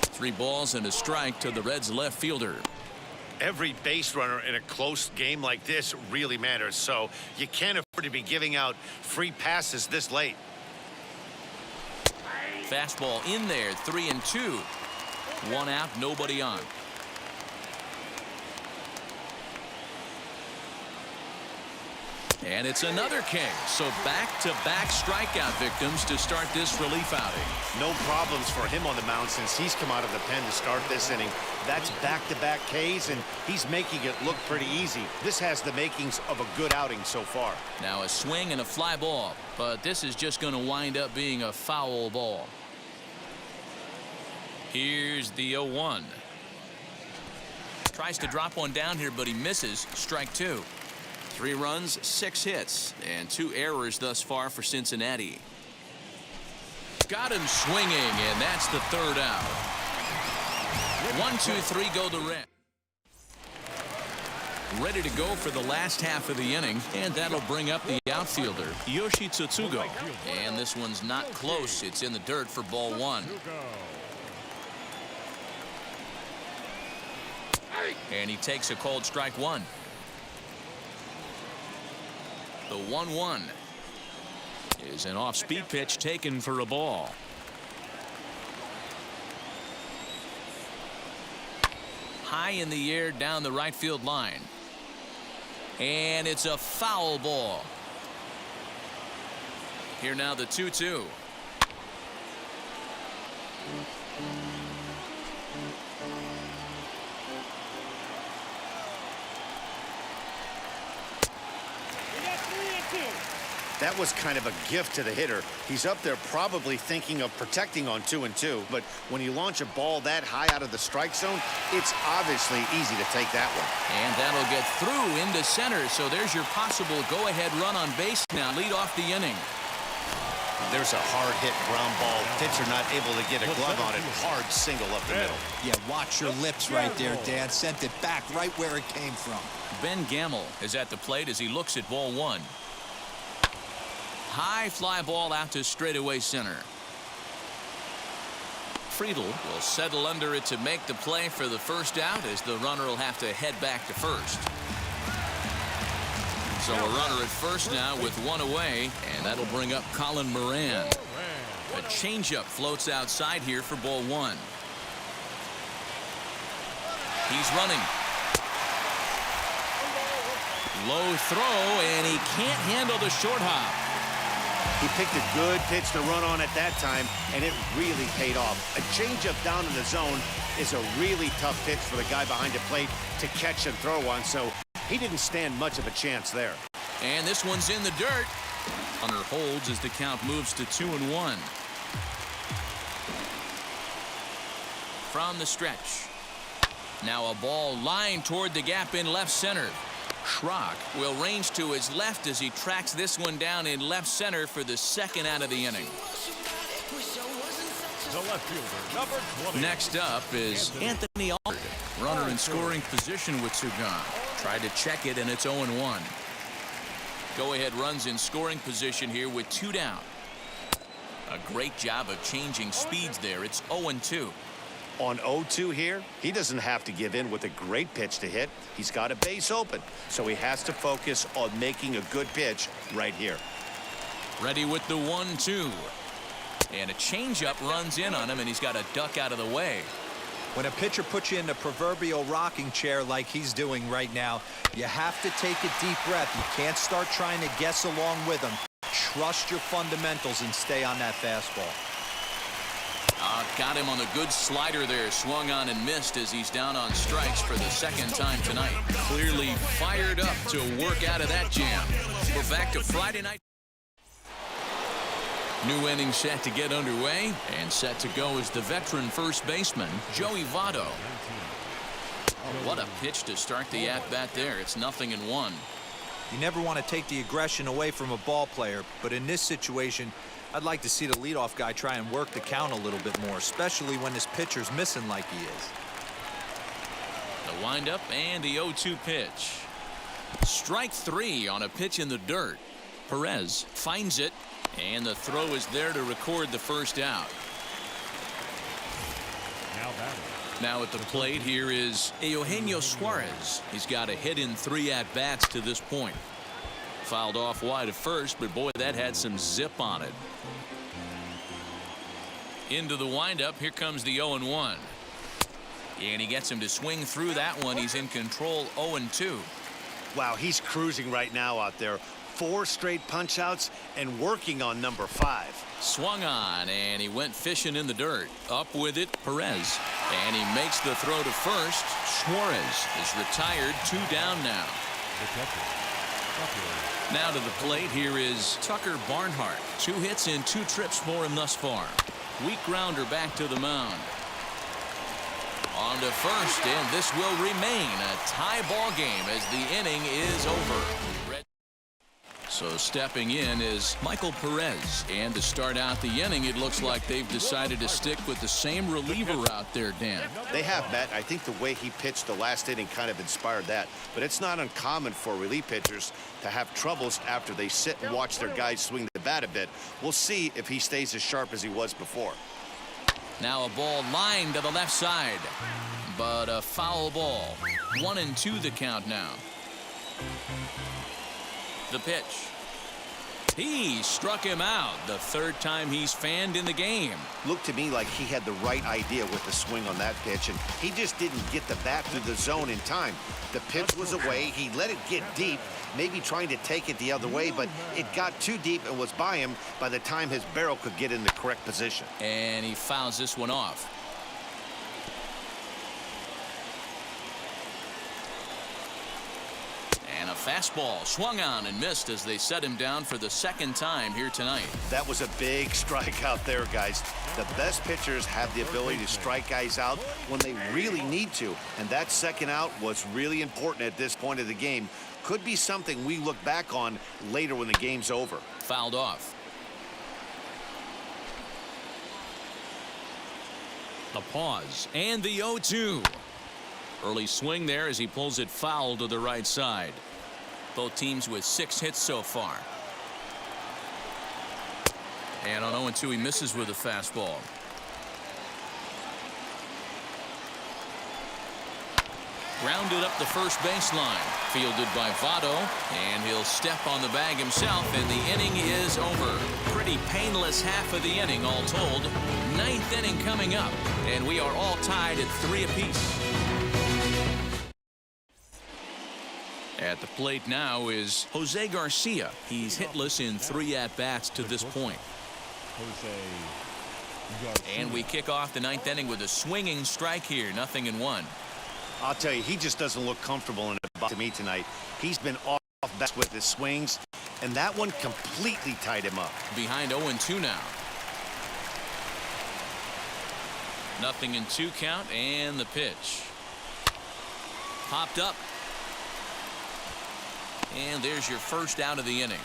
Three balls and a strike to the Reds left fielder. Every base runner in a close game like this really matters, so you can't afford to be giving out free passes this late. Fastball in there, 3-2. 1 out, nobody on. And it's another K. So back-to-back strikeout victims to start this relief outing. No problems for him on the mound since he's come out of the pen to start this inning. That's back-to-back Ks, and he's making it look pretty easy. This has the makings of a good outing so far. Now a swing and a fly ball, but this is just going to wind up being a foul ball. Here's the 0-1. Tries to drop one down here, but he misses. Strike two. 3 runs, 6 hits, and 2 errors thus far for Cincinnati. Got him swinging, and that's the 3rd out. 1, 2, 3 go the Reds. Ready to go for the last half of the inning, and that'll bring up the outfielder, Yoshi Tsutsugo. And this one's not close. It's in the dirt for ball 1. And he takes a called strike 1. The 1-1 is an off-speed pitch taken for a ball. High in the air down the right field line. And it's a foul ball. Here now the 2-2. That was kind of a gift to the hitter. He's up there probably thinking of protecting on 2-2, but when you launch a ball that high out of the strike zone, it's obviously easy to take that one. And that'll get through into center, so there's your possible go-ahead run on base now. Lead off the inning. There's a hard-hit ground ball. Pitcher not able to get a glove on it. Hard single up the middle. Yeah, watch your lips right there, Dan. Sent it back right where it came from. Ben Gamel is at the plate as he looks at ball 1. High fly ball out to straightaway center. Friedel will settle under it to make the play for the first out, as the runner will have to head back to first. So a runner at first now with 1 away, and that'll bring up Colin Moran. A changeup floats outside here for ball 1. He's running. Low throw, and he can't handle the short hop. He picked a good pitch to run on at that time, and it really paid off. A changeup down in the zone is a really tough pitch for the guy behind the plate to catch and throw on, so he didn't stand much of a chance there. And this one's in the dirt. Runner holds as the count moves to 2-1. From the stretch. Now a ball lined toward the gap in left center. Schrock will range to his left as he tracks this one down in left center for the 2nd out of the inning. The left fielder, number 20. Next up is Anthony Allard, runner in scoring position with 2 gone. Tried to check it, and it's 0-1. Go-ahead runs in scoring position here with 2 down. A great job of changing speeds there. It's 0-2. On 0-2 here, he doesn't have to give in with a great pitch to hit. He's got a base open, so he has to focus on making a good pitch right here. Ready with the 1-2. And a changeup runs in on him, and he's got to duck out of the way. When a pitcher puts you in the proverbial rocking chair like he's doing right now, you have to take a deep breath. You can't start trying to guess along with him. Trust your fundamentals and stay on that fastball. Got him on a good slider there. Swung on and missed as he's down on strikes for the 2nd time tonight. Clearly fired up to work out of that jam. We're back to Friday night. New inning set to get underway, and set to go is the veteran first baseman, Joey Votto. What a pitch to start the at-bat there. It's 0-1. You never want to take the aggression away from a ball player, but in this situation, I'd like to see the leadoff guy try and work the count a little bit more, especially when this pitcher's missing like he is. The windup and the 0-2 pitch. Strike 3 on a pitch in the dirt. Perez finds it, and the throw is there to record the first out. Now at the plate here is Eugenio Suarez. He's got a hit in 3 at-bats to this point. Fouled off wide at first, but boy, that had some zip on it. Into the windup. Here comes the 0-1. And he gets him to swing through that one. He's in control. 0-2. Wow, he's cruising right now out there. 4 straight punch-outs and working on number 5. Swung on, and he went fishing in the dirt. Up with it, Perez. And he makes the throw to first. Suarez is retired. 2 down now. Now to the plate, here is Tucker Barnhart. 2 hits and 2 trips for him thus far. Weak grounder back to the mound. On to first, and this will remain a tie ball game as the inning is over. So stepping in is Michael Perez, and to start out the inning, it looks like they've decided to stick with the same reliever out there, Dan. They have, Matt. I think the way he pitched the last inning kind of inspired that, but it's not uncommon for relief pitchers to have troubles after they sit and watch their guys swing the bat a bit. We'll see if he stays as sharp as he was before. Now a ball lined to the left side, but a foul ball. 1-2 the count now. The pitch. He struck him out. The 3rd time he's fanned in the game. Looked to me like he had the right idea with the swing on that pitch, and he just didn't get the bat through the zone in time. The pitch was away. He let it get deep, maybe trying to take it the other way, but it got too deep and was by him by the time his barrel could get in the correct position. And he fouls this one off. And a fastball swung on and missed as they set him down for the 2nd time here tonight. That was a big strikeout there, guys. The best pitchers have the ability to strike guys out when they really need to, and that 2nd out was really important at this point of the game. Could be something we look back on later when the game's over. Fouled off. The pause and the 0-2. Early swing there as he pulls it foul to the right side. Both teams with 6 hits so far. And on 0-2 he misses with a fastball. Grounded up the first baseline. Fielded by Votto, and he'll step on the bag himself, and the inning is over. Pretty painless half of the inning all told. 9th inning coming up, and we are all tied at 3 apiece. At the plate now is Jose Garcia. He's hitless in 3 at-bats to this point. And we kick off the 9th inning with a swinging strike here. 0-1. I'll tell you, he just doesn't look comfortable in it to me tonight. He's been off best with his swings, and that one completely tied him up. Behind 0-2 now. 0-2 count, and the pitch. Popped up. And there's your first out of the inning.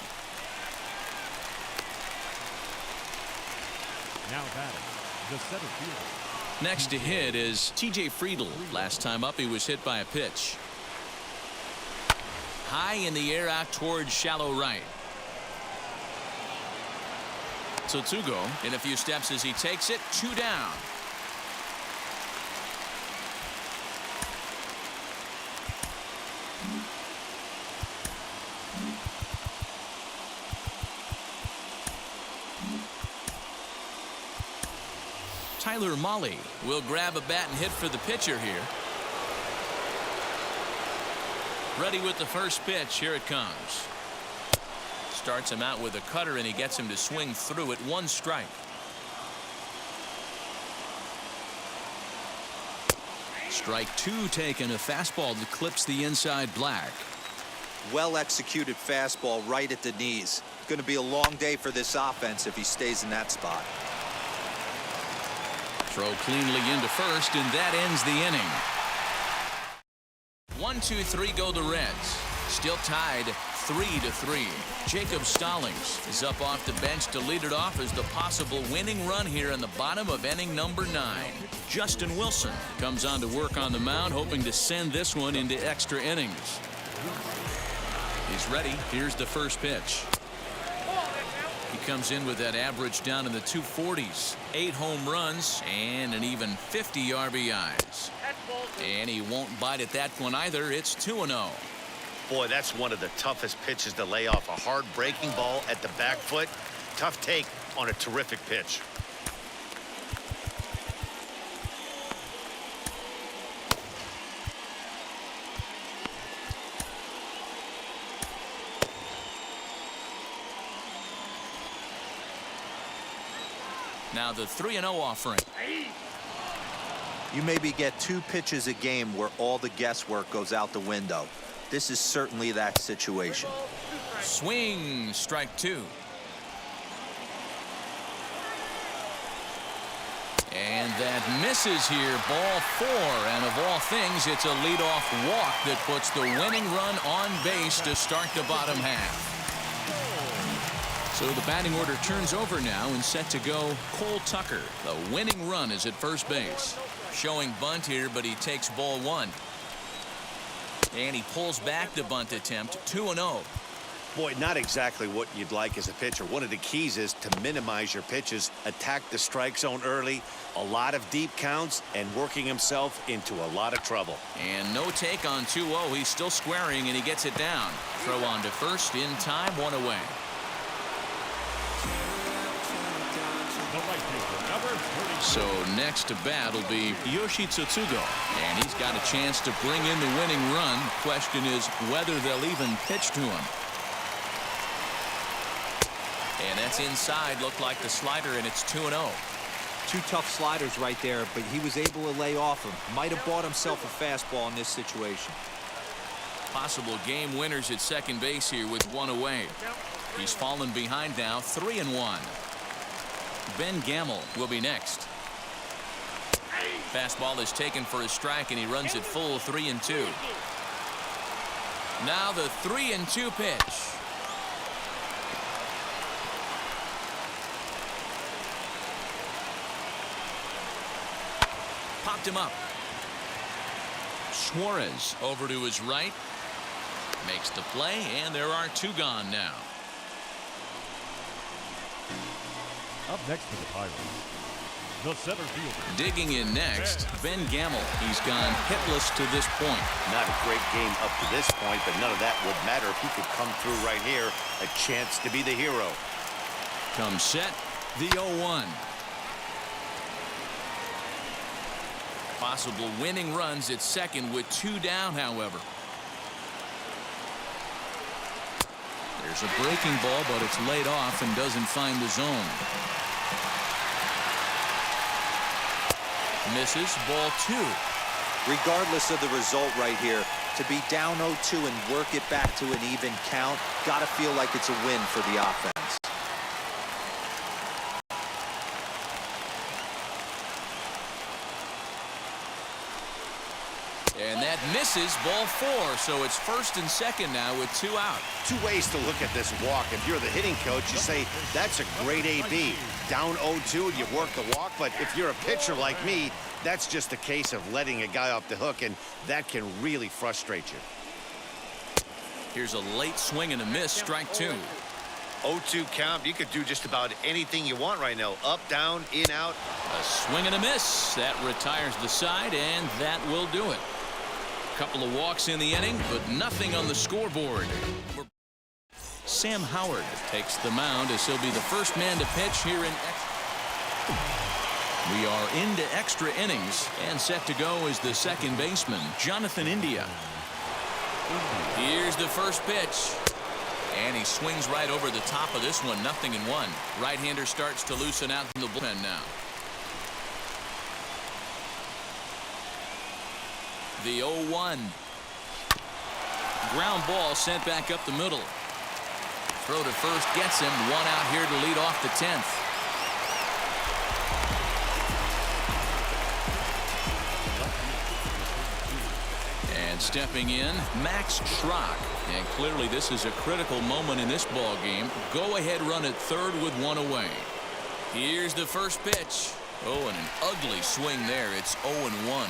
Now batting, the center fielder. Next to hit is T.J. Friedl. Last time up he was hit by a pitch. High in the air out towards shallow right. So to go in a few steps as he takes it. 2 down. Tyler Mahle will grab a bat and hit for the pitcher here. Ready with the first pitch. Here it comes. Starts him out with a cutter, and he gets him to swing through it. 1 strike. Strike 2 taken. A fastball that clips the inside black. Well executed fastball right at the knees. Going to be a long day for this offense if he stays in that spot. Throw cleanly into first, and that ends the inning. 1-2-3 go the Reds. Still tied 3-3. Jacob Stallings is up off the bench to lead it off as the possible winning run here in the bottom of inning number 9. Justin Wilson comes on to work on the mound, hoping to send this one into extra innings. He's ready. Here's the first pitch. He comes in with that average down in the 240s. 8 home runs and an even 50 RBIs. And he won't bite at that one either. It's 2-0. Boy, that's one of the toughest pitches to lay off. A hard breaking ball at the back foot. Tough take on a terrific pitch. Now the 3-0 offering. You maybe get 2 pitches a game where all the guesswork goes out the window. This is certainly that situation. Swing, strike 2. And that misses here, ball 4. And of all things, it's a leadoff walk that puts the winning run on base to start the bottom half. So the batting order turns over now and set to go Cole Tucker. The winning run is at first base. Showing bunt here, but he takes ball 1. And he pulls back the bunt attempt, 2-0. Boy, not exactly what you'd like as a pitcher. One of the keys is to minimize your pitches, attack the strike zone early, a lot of deep counts, and working himself into a lot of trouble. And no take on 2-0. He's still squaring, and he gets it down. Throw on to first in time, 1 away. The right fielder, number 30. So next to bat will be Yoshi Tsutsugo, and he's got a chance to bring in the winning run. Question is whether they'll even pitch to him. And that's inside. Looked like the slider, and it's 2-0. 2 tough sliders right there, but he was able to lay off him. Might have bought himself a fastball in this situation. Possible game winners at second base here with 1 away. He's fallen behind now, 3-1. Ben Gamel will be next. Fastball is taken for a strike, and he runs it full, 3-2. Now the 3-2 pitch. Popped him up. Suarez over to his right. Makes the play, and there are 2 gone now. Up next for the Pirates, the center fielder. Digging in next, Ben Gamel. He's gone hitless to this point. Not a great game up to this point, but none of that would matter if he could come through right here. A chance to be the hero. Come set, the 0-1. Possible winning runs at second with 2 down, however. There's a breaking ball, but it's laid off and doesn't find the zone. Misses, ball 2. Regardless of the result right here, to be down 0-2 and work it back to an even count, gotta feel like it's a win for the offense. And that misses, ball 4. So it's first and second now with 2 out. 2 ways to look at this walk. If you're the hitting coach, you say, that's a great AB. Down 0-2 and you work the walk. But if you're a pitcher like me, that's just a case of letting a guy off the hook, and that can really frustrate you. Here's a late swing and a miss, strike 2. 0-2 count. You could do just about anything you want right now. Up, down, in, out. A swing and a miss. That retires the side, and that will do it. Couple of walks in the inning, but nothing on the scoreboard. Sam Howard takes the mound as he'll be the first man to pitch here in We are into extra innings, and set to go is the second baseman, Jonathan India. Here's the first pitch. And he swings right over the top of this one, 0-1. Right-hander starts to loosen out in the bullpen now. The 0-1. Ground ball sent back up the middle. Throw to first gets him. 1 out here to lead off the 10th. And stepping in, Max Schrock. And clearly this is a critical moment in this ball game. Go ahead run at third with 1 away. Here's the first pitch. Oh, and an ugly swing there. It's 0-1.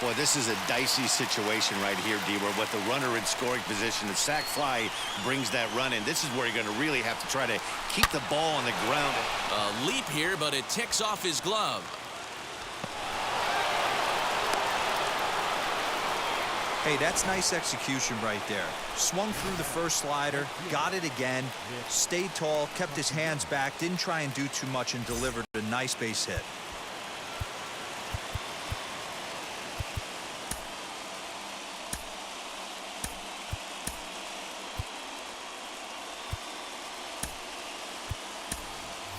Boy, this is a dicey situation right here, D-Ward. With the runner in scoring position, the sac fly brings that run in. This is where you're going to really have to try to keep the ball on the ground. A leap here, but it ticks off his glove. Hey, that's nice execution right there. Swung through the first slider, got it again, stayed tall, kept his hands back, didn't try and do too much, and delivered a nice base hit.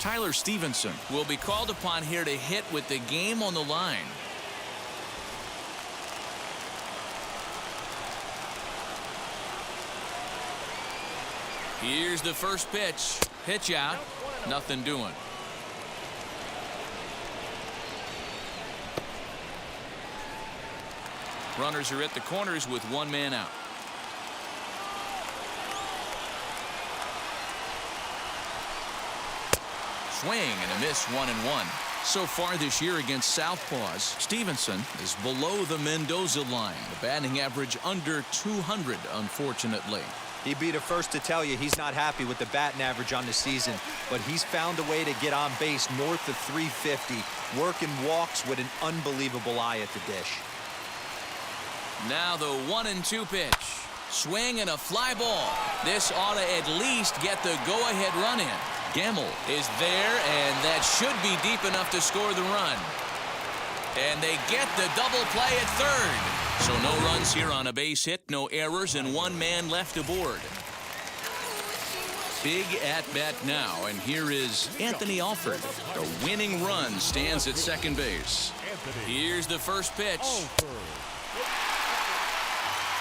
Tyler Stevenson will be called upon here to hit with the game on the line. Here's the first pitch. Pitch out. Nothing doing. Runners are at the corners with one man out. Swing and a miss, 1-1. So far this year against Southpaws, Stevenson is below the Mendoza line. The batting average under 200, unfortunately. He'd be the first to tell you he's not happy with the batting average on the season, but he's found a way to get on base north of 350, working walks with an unbelievable eye at the dish. Now the 1-2 pitch. Swing and a fly ball. This ought to at least get the go-ahead run in. Gamel is there, and that should be deep enough to score the run. And they get the double play at third. So no runs here on a base hit, no errors, and one man left aboard. Big at-bat now, and here is Anthony Alford. The winning run stands at second base. Here's the first pitch.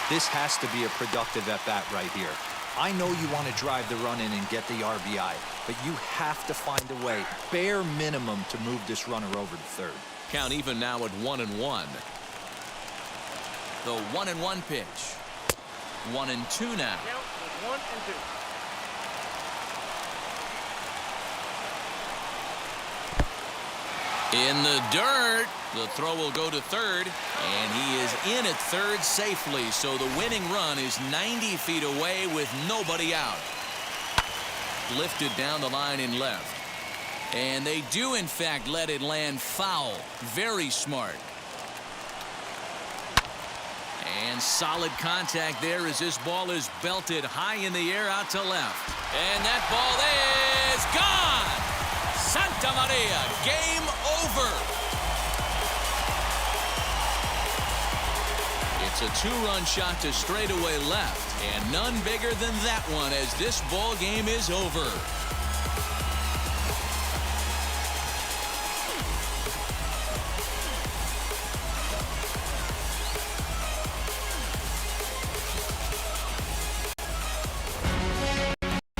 This has to be a productive at-bat right here. I know you want to drive the run in and get the RBI, but you have to find a way, bare minimum, to move this runner over to third. Count even now at 1-1. The 1-1 pitch. 1-2 now. Count 1-2. In the dirt. The throw will go to third, and he is in at third safely. So the winning run is 90 feet away with nobody out. Lifted down the line in left. And they do, in fact, let it land foul. Very smart. And solid contact there as this ball is belted high in the air out to left. And that ball is gone! Santa Maria, game over. It's a two-run shot to straightaway left, and none bigger than that one as this ball game is over.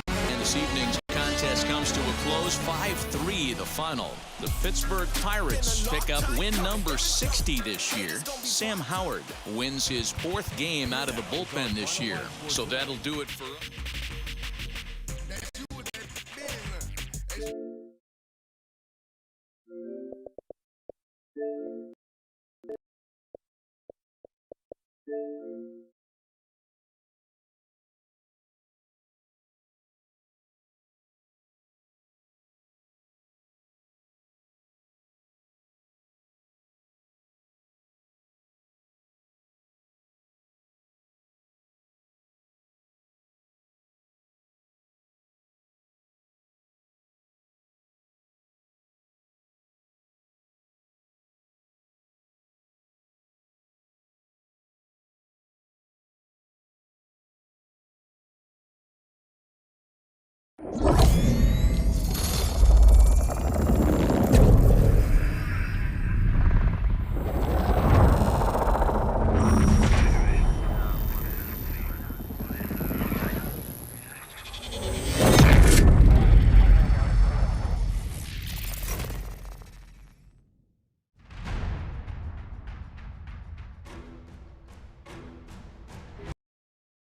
And this evening's contest comes to a close, 5-3 the final. The Pittsburgh Pirates pick up win number 60 this year. Sam Howard wins his 4th game out of the bullpen this year. So that'll do it for us.